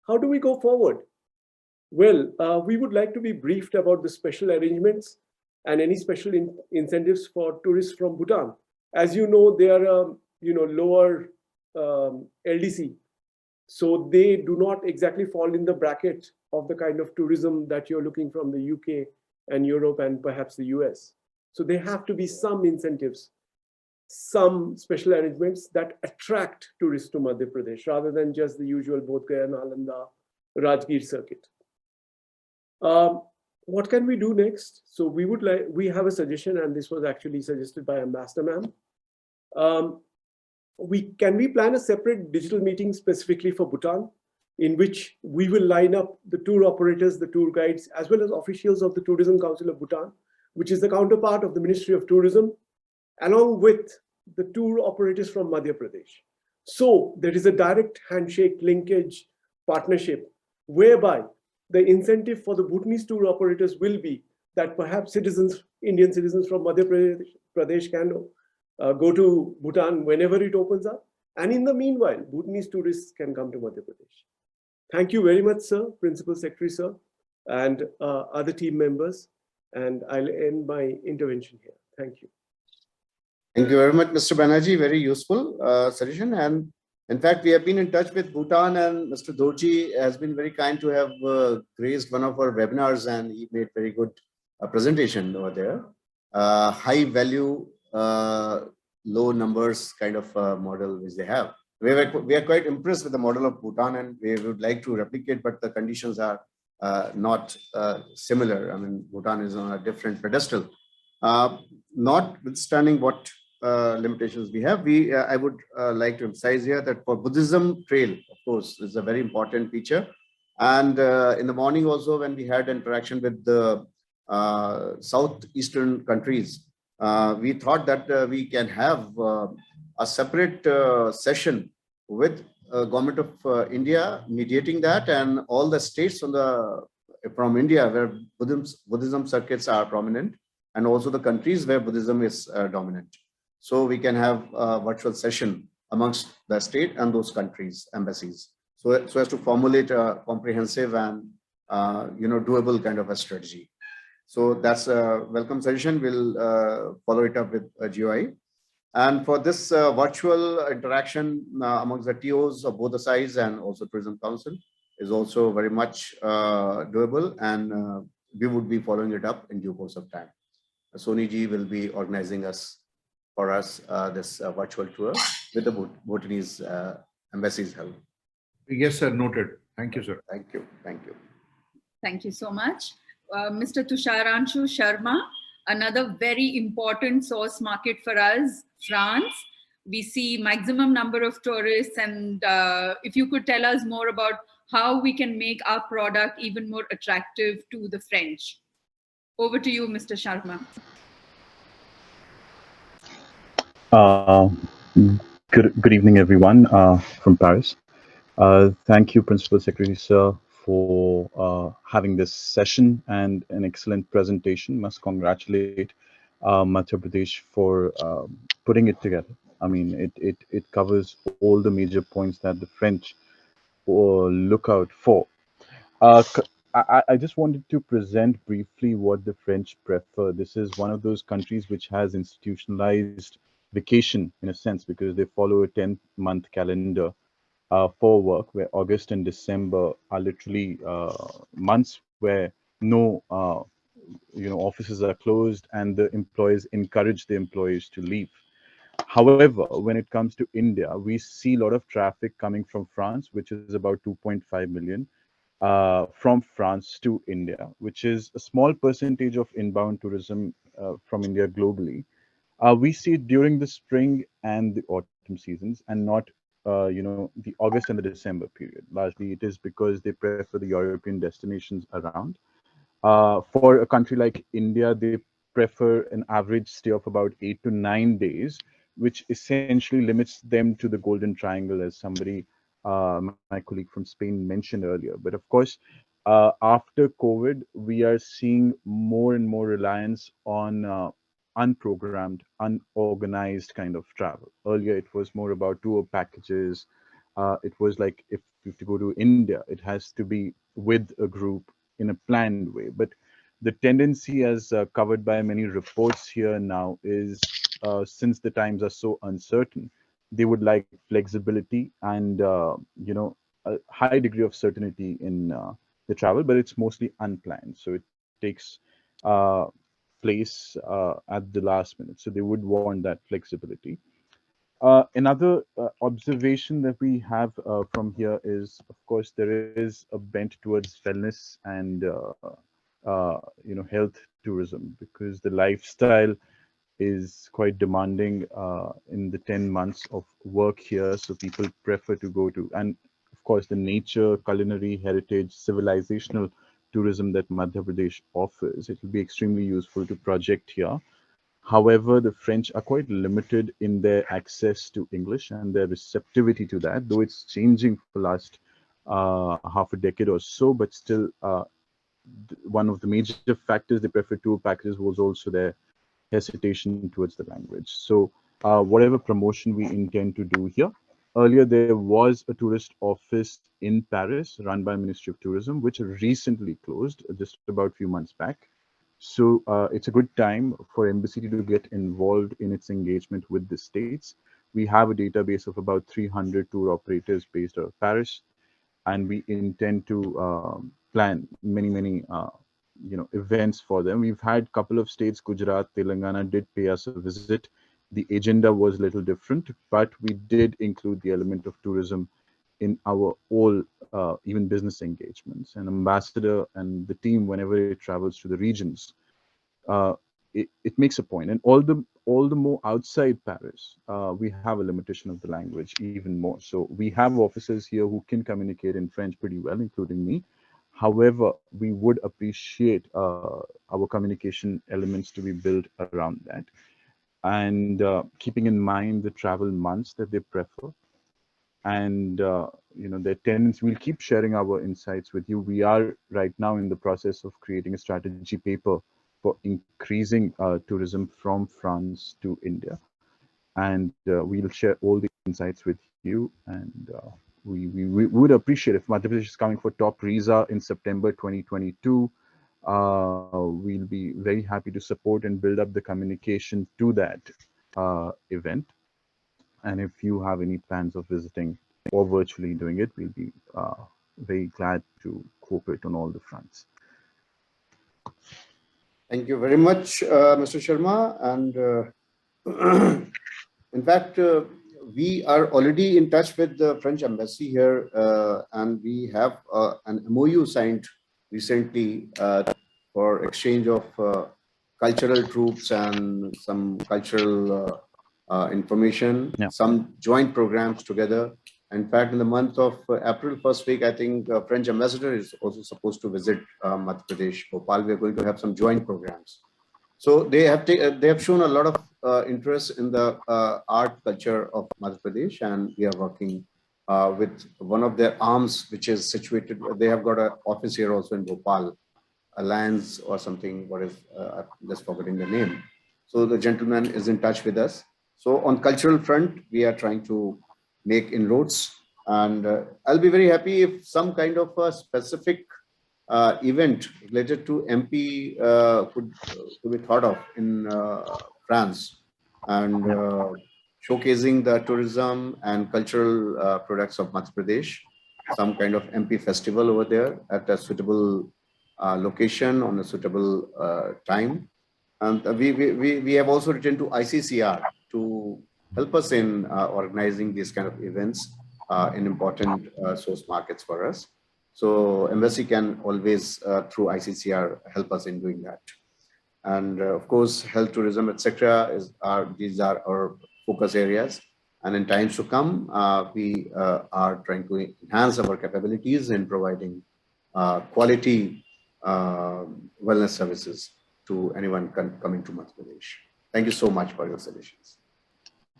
How do we go forward? Well, we would like to be briefed about the special arrangements and any special incentives for tourists from Bhutan. As you know, they are lower LDC, so they do not exactly fall in the bracket of the kind of tourism that you're looking from the UK and Europe and perhaps the US. So there have to be some incentives, some special arrangements that attract tourists to Madhya Pradesh rather than just the usual Bodh Gaya, Nalanda, Rajgir circuit. What can we do next? So we have a suggestion, and this was actually suggested by Ambassador ma'am. Can we plan a separate digital meeting specifically for Bhutan, in which we will line up the tour operators, the tour guides, as well as officials of the Tourism Council of Bhutan, which is the counterpart of the Ministry of Tourism, along with the tour operators from Madhya Pradesh. So there is a direct handshake, linkage, partnership, whereby the incentive for the Bhutanese tour operators will be that perhaps Indian citizens from Madhya Pradesh can go to Bhutan whenever it opens up. And in the meanwhile, Bhutanese tourists can come to Madhya Pradesh. Thank you very much, sir, Principal Secretary, sir, and other team members. And I'll end my intervention here. Thank you. Thank you very much, Mr. Banerjee. Very useful suggestion. And in fact, we have been in touch with Bhutan, and Mr. Dorji has been very kind to have graced one of our webinars, and he made very good presentation over there. High value, low numbers kind of model which they have. We are quite impressed with the model of Bhutan, and we would like to replicate, but the conditions are not similar. I mean, Bhutan is on a different pedestal. Notwithstanding what limitations we have, I would like to emphasize here that for Buddhism trail, of course, is a very important feature. And in the morning also, when we had interaction with the southeastern countries, we thought that we can have a separate session with Government of India mediating that, and all the states from India where Buddhism circuits are prominent, and also the countries where Buddhism is dominant. So we can have a virtual session amongst the state and those countries' embassies, so as to formulate a comprehensive and doable kind of a strategy. So that's a welcome suggestion. We'll follow it up with GOI. And for this virtual interaction amongst the TOs of both the sides and also Tourism Council is also very much doable, and we would be following it up in due course of time. Soni ji will be organizing for us this virtual tour with the Bhutanese embassy's help. Yes, sir. Noted. Thank you, sir. Thank you. Thank you. Thank you so much. Mr. Tusharanshu Sharma, another very important source market for us, France. We see maximum number of tourists, and if you could tell us more about how we can make our product even more attractive to the French. Over to you, Mr. Sharma. Good evening, everyone from Paris. Thank you, Principal Secretary, sir, for having this session and an excellent presentation. Must congratulate Madhya Pradesh for putting it together. I mean, it covers all the major points that the French look out for. I just wanted to present briefly what the French prefer. This is one of those countries which has institutionalized vacation in a sense, because they follow a 10-month calendar for work, where August and December are literally months where no offices are closed, and the employers encourage the employees to leave. However, when it comes to India, we see a lot of traffic coming from France, which is about 2.5 million. From France to India, which is a small percentage of inbound tourism from India globally. We see it during the spring and the autumn seasons, and not, the August and the December period. Largely, it is because they prefer the European destinations around. For a country like India, they prefer an average stay of about 8 to 9 days, which essentially limits them to the Golden Triangle, as somebody, my colleague from Spain, mentioned earlier. But of course, after COVID, we are seeing more and more reliance on unprogrammed, unorganized kind of travel. Earlier, it was more about tour packages. It was like if you have to go to India, it has to be with a group in a planned way. But the tendency, as covered by many reports here now, is since the times are so uncertain, they would like flexibility and a high degree of certainty in the travel, but it's mostly unplanned. So it takes uh, place at the last minute. So they would want that flexibility. Another observation that we have from here is, of course, there is a bent towards wellness and health tourism, because the lifestyle is quite demanding in the 10 months of work here. So people prefer to go to, and of course, the nature, culinary, heritage, civilizational tourism that Madhya Pradesh offers, it will be extremely useful to project here. However, the French are quite limited in their access to English and their receptivity to that, though it's changing for the last half a decade or so, but still one of the major factors they prefer tour packages was also their hesitation towards the language. So whatever promotion we intend to do here, earlier there was a tourist office in Paris run by Ministry of Tourism, which recently closed just about a few months back. So it's a good time for embassy to get involved in its engagement with the states. We have a database of about 300 tour operators based out of Paris, and we intend to plan many events for them. We've had a couple of states, Gujarat, Telangana, did pay us a visit. The agenda was a little different, but we did include the element of tourism in our all even business engagements. An ambassador and the team, whenever it travels to the regions, it makes a point. And all the more outside Paris, we have a limitation of the language even more. So we have officers here who can communicate in French pretty well, including me. However, we would appreciate our communication elements to be built around that. And keeping in mind the travel months that they prefer, and their tendency, we'll keep sharing our insights with you. We are right now in the process of creating a strategy paper for increasing tourism from France to India, and we'll share all the insights with you. And we would appreciate if Madhya Pradesh is coming for top RISA in September 2022. We'll be very happy to support and build up the communication to that event. And if you have any plans of visiting or virtually doing it, we'll be very glad to cooperate on all the fronts. Thank you very much, Mr. Sharma. And in fact, we are already in touch with the French embassy here, and we have an MOU signed recently for exchange of cultural troops and some cultural information, some joint programs together. In fact, in the month of April, first week, I think French ambassador is also supposed to visit Madhya Pradesh, Bhopal. We are going to have some joint programs. So they have shown a lot of interest in the art culture of Madhya Pradesh, and we are working with one of their arms, which is situated. They have got an office here also in Bhopal, Alliance or something. What is I'm just forgetting the name. So the gentleman is in touch with us. So on cultural front, we are trying to make inroads, and I'll be very happy if some kind of a specific event related to MP could be thought of in France, and showcasing the tourism and cultural products of Madhya Pradesh, some kind of MP festival over there at a suitable location on a suitable time. And we have also written to ICCR to help us in organizing these kind of events in important source markets for us. So embassy can always, through ICCR, help us in doing that. And of course, health, tourism, etc. These are our focus areas. And in times to come, we are trying to enhance our capabilities in providing quality wellness services to anyone coming to Madhya Pradesh. Thank you so much for your suggestions.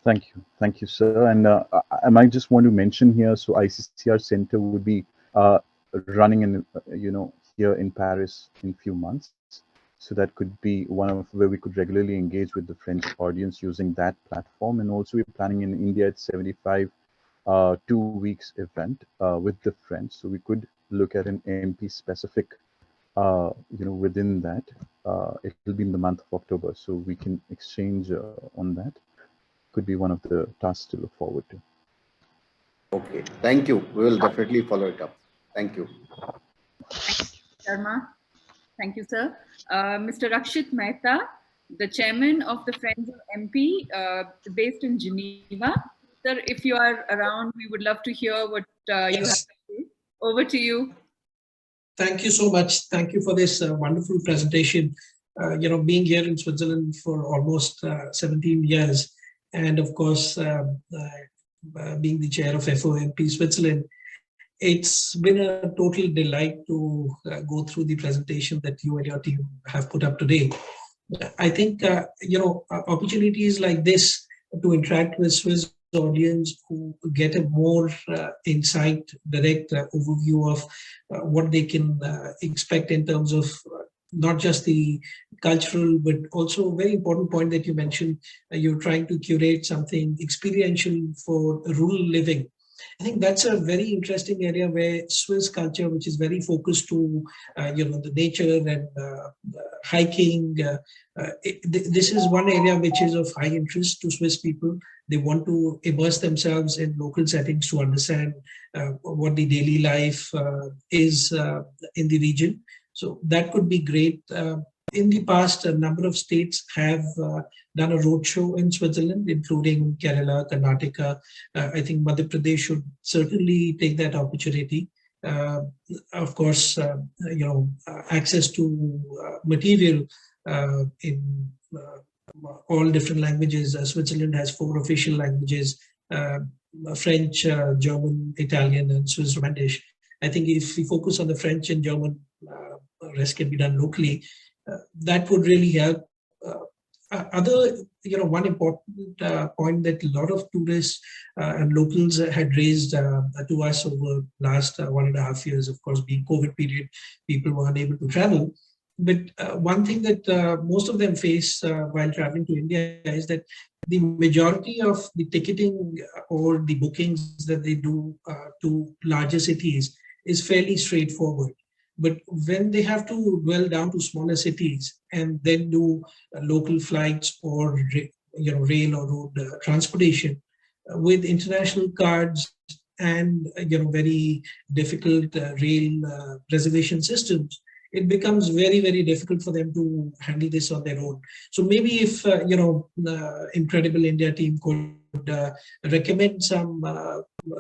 Thank you, sir. And I might just want to mention here, so ICCR Center would be running in, here in Paris in few months. So that could be one of where we could regularly engage with the French audience using that platform. And also we're planning in India at 75 2 weeks event with the French. So we could look at an MP specific, within that. It will be in the month of October. So we can exchange on that. Could be one of the tasks to look forward to. Okay, thank you. We will definitely follow it up. Thank you. Sharma. Thank you, sir. Mr. Rakshit Mehta, the chairman of the Friends of MP, based in Geneva. Sir, if you are around, we would love to hear what you have to say. Over to you. Thank you so much. Thank you for this wonderful presentation. Being here in Switzerland for almost 17 years, and of course, being the chair of FOMP Switzerland, it's been a total delight to go through the presentation that you and your team have put up today. I think, opportunities like this to interact with Swiss audience who get a more insight, direct overview of what they can expect in terms of not just the cultural, but also a very important point that you mentioned, you're trying to curate something experiential for rural living. I think that's a very interesting area where Swiss culture, which is very focused to, the nature and hiking. This is one area which is of high interest to Swiss people. They want to immerse themselves in local settings to understand what the daily life is in the region. So that could be great. In the past, a number of states have done a roadshow in Switzerland, including Kerala, Karnataka. I think Madhya Pradesh should certainly take that opportunity. Of course, access to material in all different languages. Switzerland has 4 official languages, French, German, Italian, and Swiss Romandish. I think if we focus on the French and German, rest can be done locally. That would really help. One important point that a lot of tourists and locals had raised to us over last 1.5 years, of course, being COVID period, people were unable to travel. But one thing that most of them face while traveling to India is that the majority of the ticketing or the bookings that they do to larger cities is fairly straightforward. But when they have to dwell down to smaller cities and then do local flights or rail or road transportation with international cards and very difficult rail reservation systems, it becomes very, very difficult for them to handle this on their own. So maybe if the Incredible India team could recommend some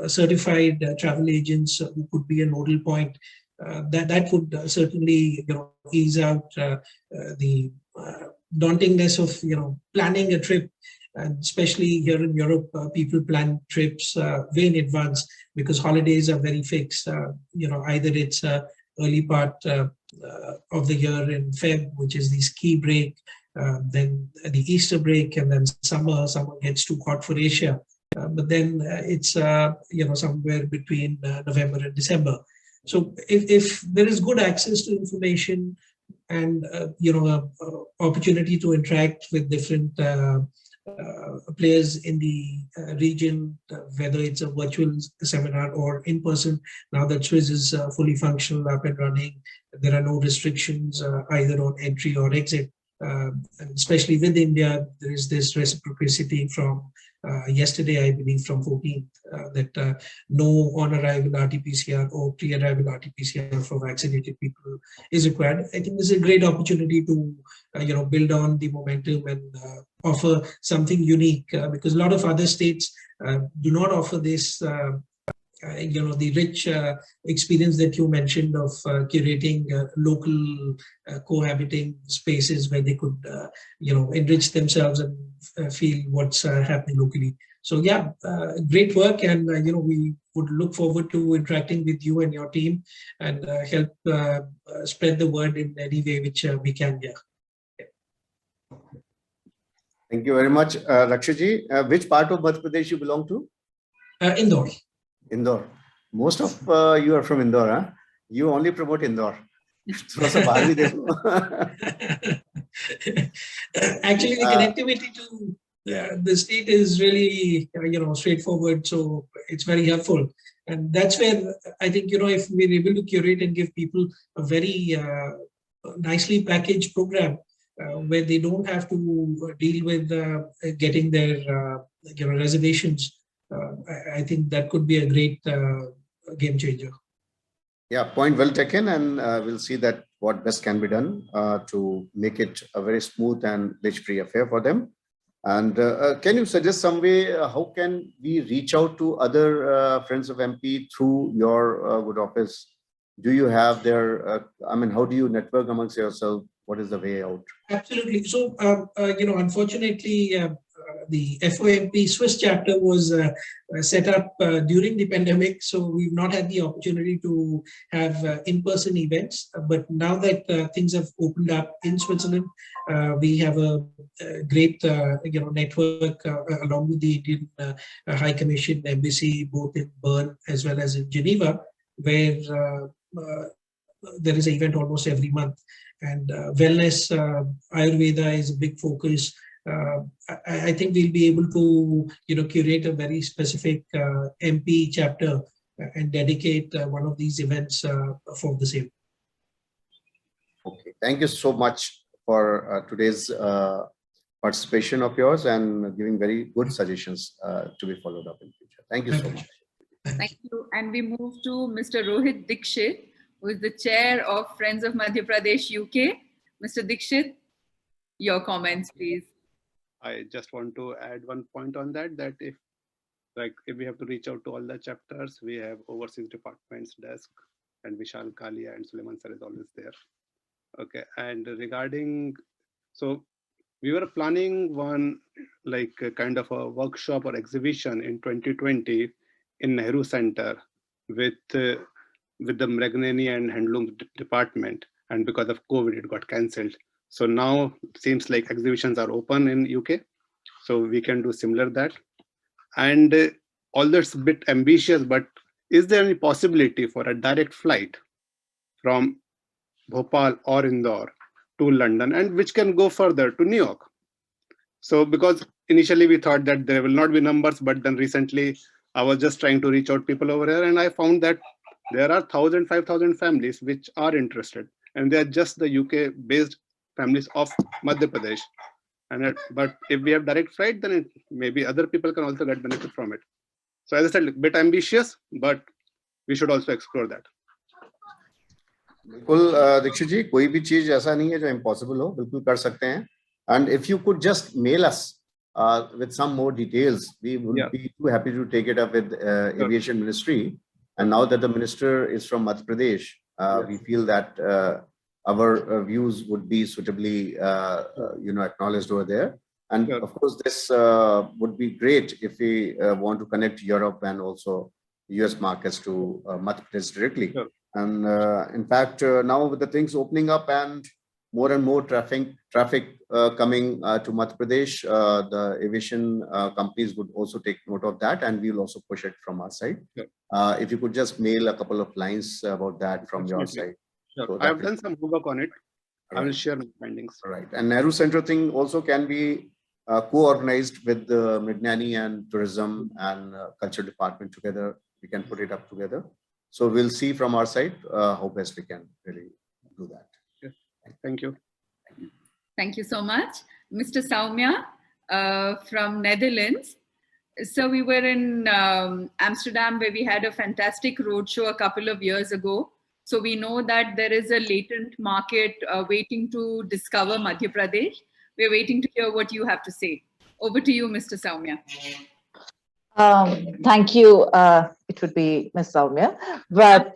certified travel agents who could be a nodal point. That would certainly ease out the dauntingness of planning a trip, and especially here in Europe, people plan trips way in advance because holidays are very fixed. Either it's early part of the year in Feb, which is the ski break, then the Easter break, and then summer gets too hot for Asia. But then it's somewhere between November and December. So if there is good access to information and opportunity to interact with different players in the region, whether it's a virtual seminar or in person, now that Swiss is fully functional, up and running, there are no restrictions either on entry or exit. And especially with India, there is this reciprocity from yesterday, I believe, from 14th, that no on-arrival RT-PCR or pre-arrival RT-PCR for vaccinated people is required. I think this is a great opportunity to, build on the momentum and offer something unique because a lot of other states do not offer this. The rich experience that you mentioned of curating local cohabiting spaces where they could, enrich themselves and feel what's happening locally. So yeah, great work, and we would look forward to interacting with you and your team and help spread the word in any way which we can. Yeah. Thank you very much, Rakshitji. Which part of Madhya Pradesh you belong to? Indore. Indore. Most of you are from Indore, huh? You only promote Indore. थोड़ा सा बाहर भी देखो. Actually, the connectivity to the state is really, straightforward. So it's very helpful. And that's where I think, if we're able to curate and give people a very nicely packaged program where they don't have to deal with getting their, reservations, I think that could be a great game changer. Yeah, point well taken, and we'll see that what best can be done to make it a very smooth and glitch-free affair for them. And can you suggest some way how can we reach out to other friends of MP through your good office? Do you have their, how do you network amongst yourself? What is the way out? Absolutely. So, unfortunately, the FOMP Swiss chapter was set up during the pandemic, so we've not had the opportunity to have in-person events. But now that things have opened up in Switzerland, we have a great, network along with the Indian High Commission Embassy, both in Bern as well as in Geneva, where there is an event almost every month. And wellness, Ayurveda is a big focus. I think we'll be able to, curate a very specific MP chapter and dedicate one of these events for the same. Okay, thank you so much for today's participation of yours and giving very good suggestions to be followed up in future. Thank you so much. Thank you. And we move to Mr. Rohit Dikshit, who is the chair of Friends of Madhya Pradesh, UK. Mr. Dikshit, your comments, please. I just want to add one point on that, if we have to reach out to all the chapters, we have overseas departments desk, and Vishal Kalia and Suleiman sir is always there. Okay, and regarding, so we were planning one kind of a workshop or exhibition in 2020 in Nehru Center with the Mregnani and Handloom department, and because of COVID, it got cancelled. So now it seems like exhibitions are open in UK, so we can do similar that. And although it's a bit ambitious, but is there any possibility for a direct flight from Bhopal or Indore to London, and which can go further to New York? So because initially we thought that there will not be numbers, but then recently I was just trying to reach out people over here, and I found that there are 1,000, 5,000 families which are interested, and they are just the UK based families of Madhya Pradesh. And but if we have direct flight, then maybe other people can also get benefit from it. So as I said, a bit ambitious, but we should also explore that. बिल्कुल दीक्षित जी, कोई भी चीज ऐसा नहीं है जो impossible हो, बिल्कुल कर सकते हैं. And if you could just mail us with some more details, we would be too happy to take it up with Aviation Ministry. And now that the minister is from Madhya Pradesh, we feel that our views would be suitably, acknowledged over there. And of course, this would be great if we want to connect Europe and also US markets to Madhya Pradesh directly. And in fact, now with the things opening up and more traffic coming to Madhya Pradesh, the aviation companies would also take note of that, and we will also push it from our side. If you could just mail a couple of lines about that from your side. Sure. So I have done some homework on it. I will share my findings. Right. And Nehru Center thing also can be co-organized with the Mregnani and Tourism and Culture Department together. We can put it up together. So we'll see from our side how best we can really do that. Yes. Thank you. Thank you so much. Mr. Saumya from Netherlands. So we were in Amsterdam, where we had a fantastic roadshow a couple of years ago. So we know that there is a latent market waiting to discover Madhya Pradesh. We're waiting to hear what you have to say. Over to you, Mr. Saumya. Thank you. It would be Ms. Saumya, but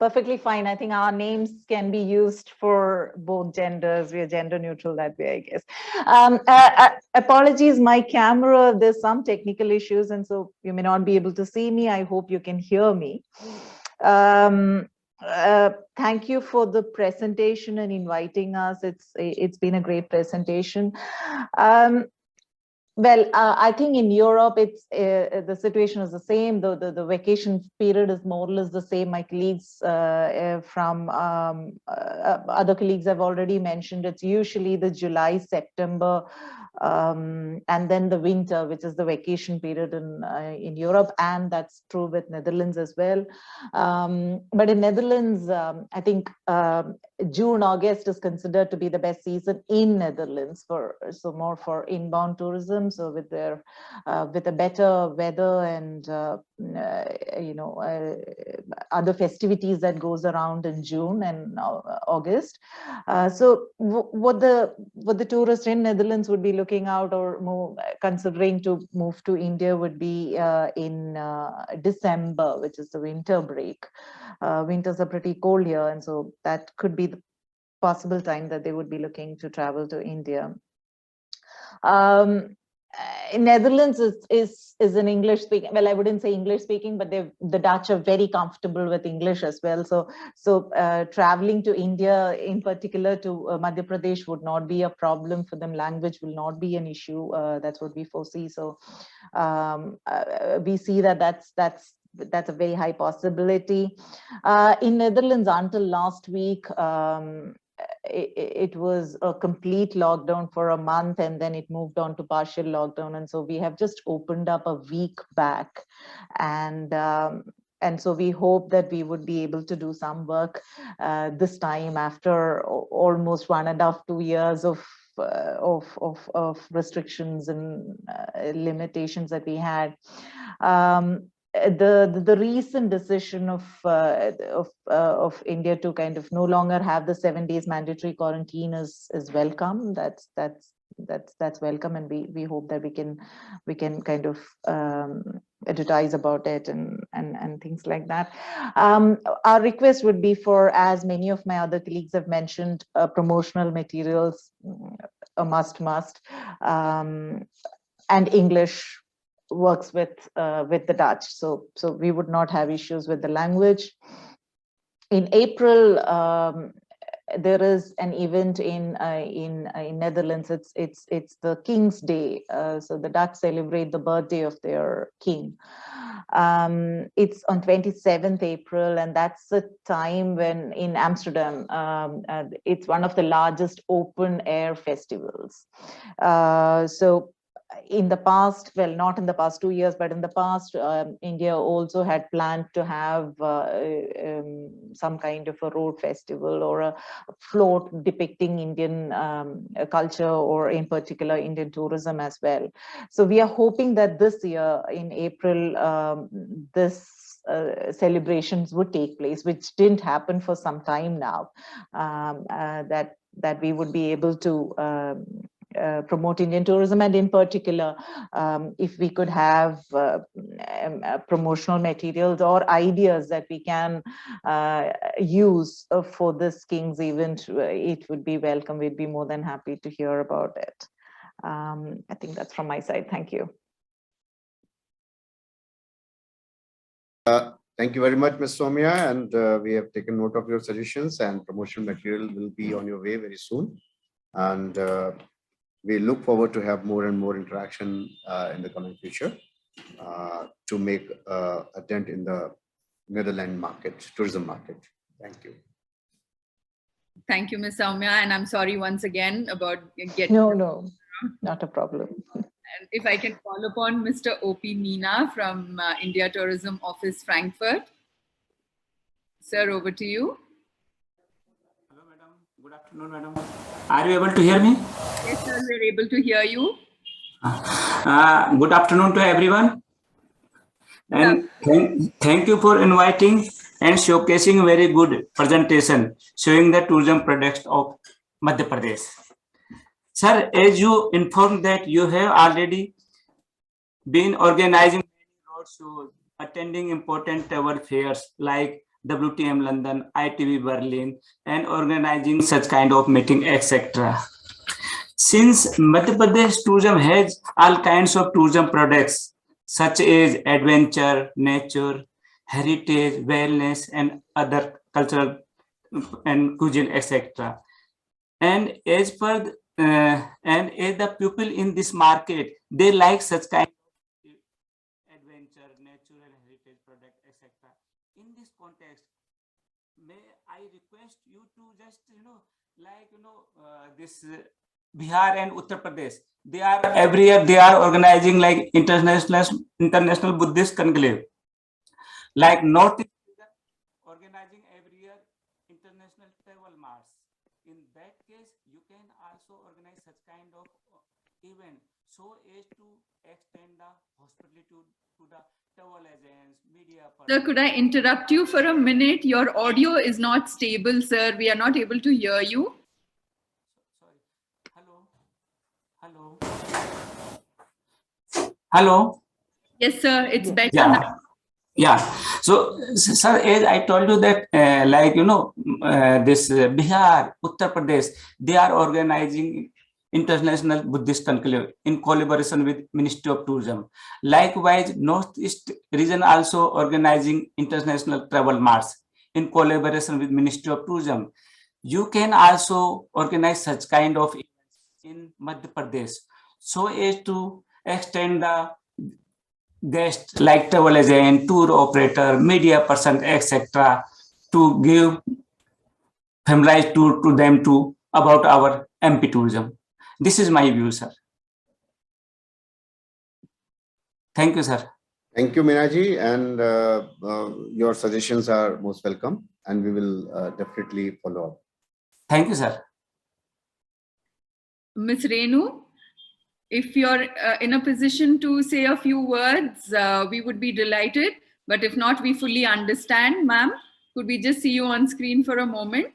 perfectly fine. I think our names can be used for both genders. We are gender neutral that way, I guess. Apologies, my camera, there's some technical issues, and so you may not be able to see me. I hope you can hear me. Thank you for the presentation and inviting us. It's been a great presentation. Well, I think in Europe, it's the situation is the same. The vacation period is more or less the same. My colleagues from other colleagues have already mentioned it's usually the July, September, and then the winter, which is the vacation period in Europe, and that's true with Netherlands as well. But in Netherlands, I think June, August is considered to be the best season in Netherlands so more for inbound tourism. So with their with a better weather and other festivities that goes around in June and August. So what the tourists in Netherlands would be looking out or considering to move to India would be in December, which is the winter break. Winters are pretty cold here, and so that could be the possible time that they would be looking to travel to India. In Netherlands is an English speaking. Well, I wouldn't say English speaking, but the Dutch are very comfortable with English as well. So traveling to India, in particular to Madhya Pradesh, would not be a problem for them. Language will not be an issue. That's what we foresee. So we see that's a very high possibility. In Netherlands, until last week, it was a complete lockdown for a month, and then it moved on to partial lockdown. And so we have just opened up a week back, and so we hope that we would be able to do some work this time after almost 1.5 to 2 years of restrictions and limitations that we had. The recent decision of India to kind of no longer have the 7 days mandatory quarantine is welcome. That's welcome, and we hope that we can kind of advertise about it and things like that. Our request would be for, as many of my other colleagues have mentioned, promotional materials, a must, and English works with the Dutch, so we would not have issues with the language. In April, there is an event in Netherlands. It's the King's Day, so the Dutch celebrate the birthday of their king. It's on 27th April, and that's the time when in Amsterdam, it's one of the largest open air festivals. So in the past, well, not in the past 2 years, but in the past, India also had planned to have some kind of a road festival or a float depicting Indian culture, or in particular Indian tourism as well. So we are hoping that this year in April, this celebrations would take place, which didn't happen for some time now, that we would be able to promote Indian tourism, and in particular, if we could have promotional materials or ideas that we can use for this King's event, it would be welcome. We'd be more than happy to hear about it. I think that's from my side. Thank you. Thank you very much, Ms. Soumya, and we have taken note of your suggestions, and promotional material will be on your way very soon. And we look forward to have more and more interaction in the coming future to make a dent in the Netherlands market, tourism market. Thank you. Thank you, Ms. Soumya, and I'm sorry once again about getting... No, not a problem. And if I can call upon Mr. O.P. Meena from India Tourism Office, Frankfurt. Sir, over to you. Hello, madam. Good afternoon, madam. Are you able to hear me? Yes, sir, we're able to hear you. Good afternoon to everyone. And thank you for inviting and showcasing very good presentation showing the tourism products of Madhya Pradesh. Sir, as you informed that you have already been organizing many road shows, attending important travel fairs like WTM London, ITB Berlin, and organizing such kind of meeting, etc. Since Madhya Pradesh tourism has all kinds of tourism products such as adventure, nature, heritage, wellness, and other cultural and cuisine, etc. And as the people in this market They like such kind of adventure, natural heritage product, etc. In this context, may I request you to just, this Bihar and Uttar Pradesh, they are every year they are organizing like international Buddhist conclave. Like Northeast organizing every year international travel march. In that case, you can also organize such kind of event so as to extend the hospitality to the travel agents, media persons. Sir, could I interrupt you for a minute? Your audio is not stable, sir. We are not able to hear you. Sorry. Hello. Hello. Yes, sir. It's better Yeah. now. Yeah. So, sir, as I told you that, this Bihar, Uttar Pradesh, they are organizing international Buddhist conclave in collaboration with Ministry of Tourism. Likewise, Northeast region also organizing international travel march in collaboration with Ministry of Tourism. You can also organize such kind of events in Madhya Pradesh so as to extend the guests like travel agent, tour operator, media person, etc., to give familiarized to them to about our MP tourism. This is my view, sir. Thank you, sir. Thank you, Minaji, and your suggestions are most welcome, and we will definitely follow up. Thank you, sir. Ms. Renu, if you're in a position to say a few words, we would be delighted. But if not, we fully understand. Ma'am, could we just see you on screen for a moment?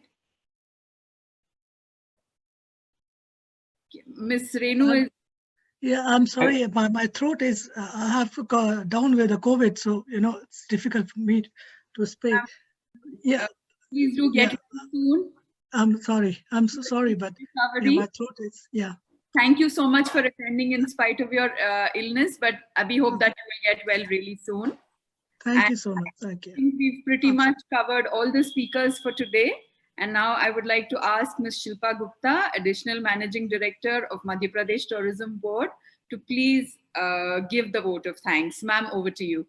Ms. Renu is... Yeah, I'm sorry. My throat is, I have got down with the COVID. So, it's difficult for me to speak. Yeah. Please do get well soon. I'm sorry. I'm so sorry, but yeah, my throat is, yeah. Thank you so much for attending in spite of your illness, but we hope that you will get well really soon. Thank you so much. Thank you. I think we've pretty much covered all the speakers for today. And now I would like to ask Ms. Shilpa Gupta, Additional Managing Director of Madhya Pradesh Tourism Board, to please give the vote of thanks. Ma'am, over to you.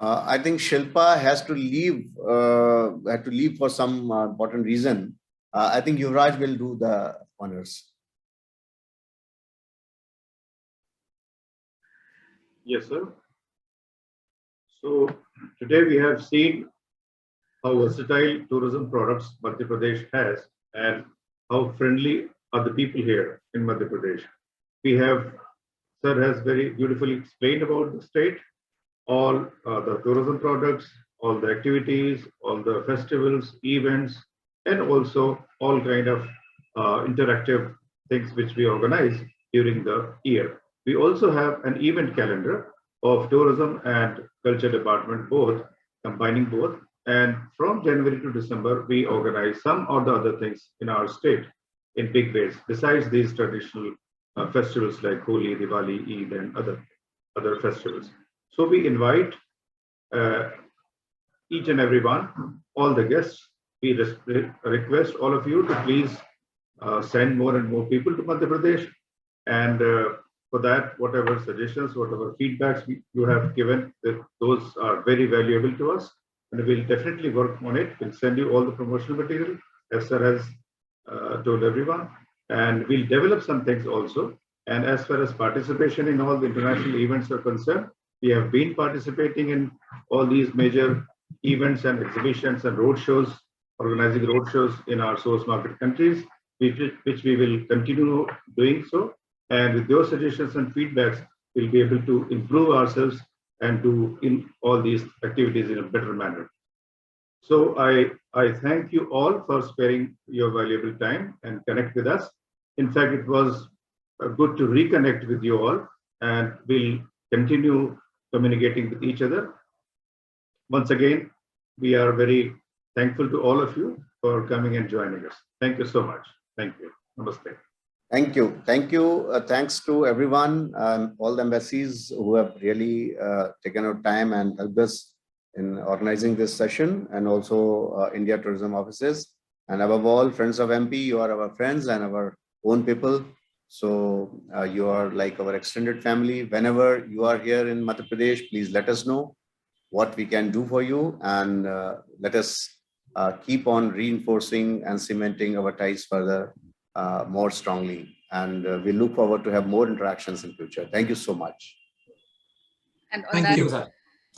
I think Shilpa has to leave. Had to leave for some important reason. I think Yuvraj will do the honors. Yes, sir. So today we have seen how versatile tourism products Madhya Pradesh has and how friendly are the people here in Madhya Pradesh. Sir has very beautifully explained about the state, all the tourism products, all the activities, all the festivals, events, and also all kind of interactive things which we organize during the year. We also have an event calendar of tourism and culture department both, combining both. And from January to December, we organize some or the other things in our state in big ways, besides these traditional festivals like Holi, Diwali, Eid, and other festivals. So we invite each and every one, all the guests. We request all of you to please send more and more people to Madhya Pradesh. And for that, whatever suggestions, whatever feedbacks you have given, those are very valuable to us. And we'll definitely work on it. We'll send you all the promotional material, as sir has told everyone. And we'll develop some things also. And as far as participation in all the international events are concerned, we have been participating in all these major events and exhibitions and roadshows, organizing roadshows in our source market countries, which we will continue doing so. And with your suggestions and feedbacks, we'll be able to improve ourselves and do in all these activities in a better manner. So I thank you all for sparing your valuable time and connect with us. In fact, it was good to reconnect with you all, and we'll continue communicating with each other. Once again, we are very thankful to all of you for coming and joining us. Thank you so much. Thank you. Namaste. Thank you. Thank you. Thanks to everyone, all the embassies who have really taken out time and helped us in organizing this session, and also India Tourism Offices. And above all, friends of MP, you are our friends and our own people. So you are like our extended family. Whenever you are here in Madhya Pradesh, please let us know what we can do for you, and let us keep on reinforcing and cementing our ties further more strongly. And we look forward to have more interactions in future. Thank you so much. And on Thank that, you, sir.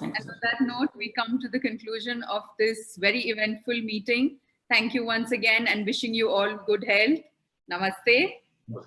and on that note, we come to the conclusion of this very eventful meeting. Thank you once again and wishing you all good health. Namaste.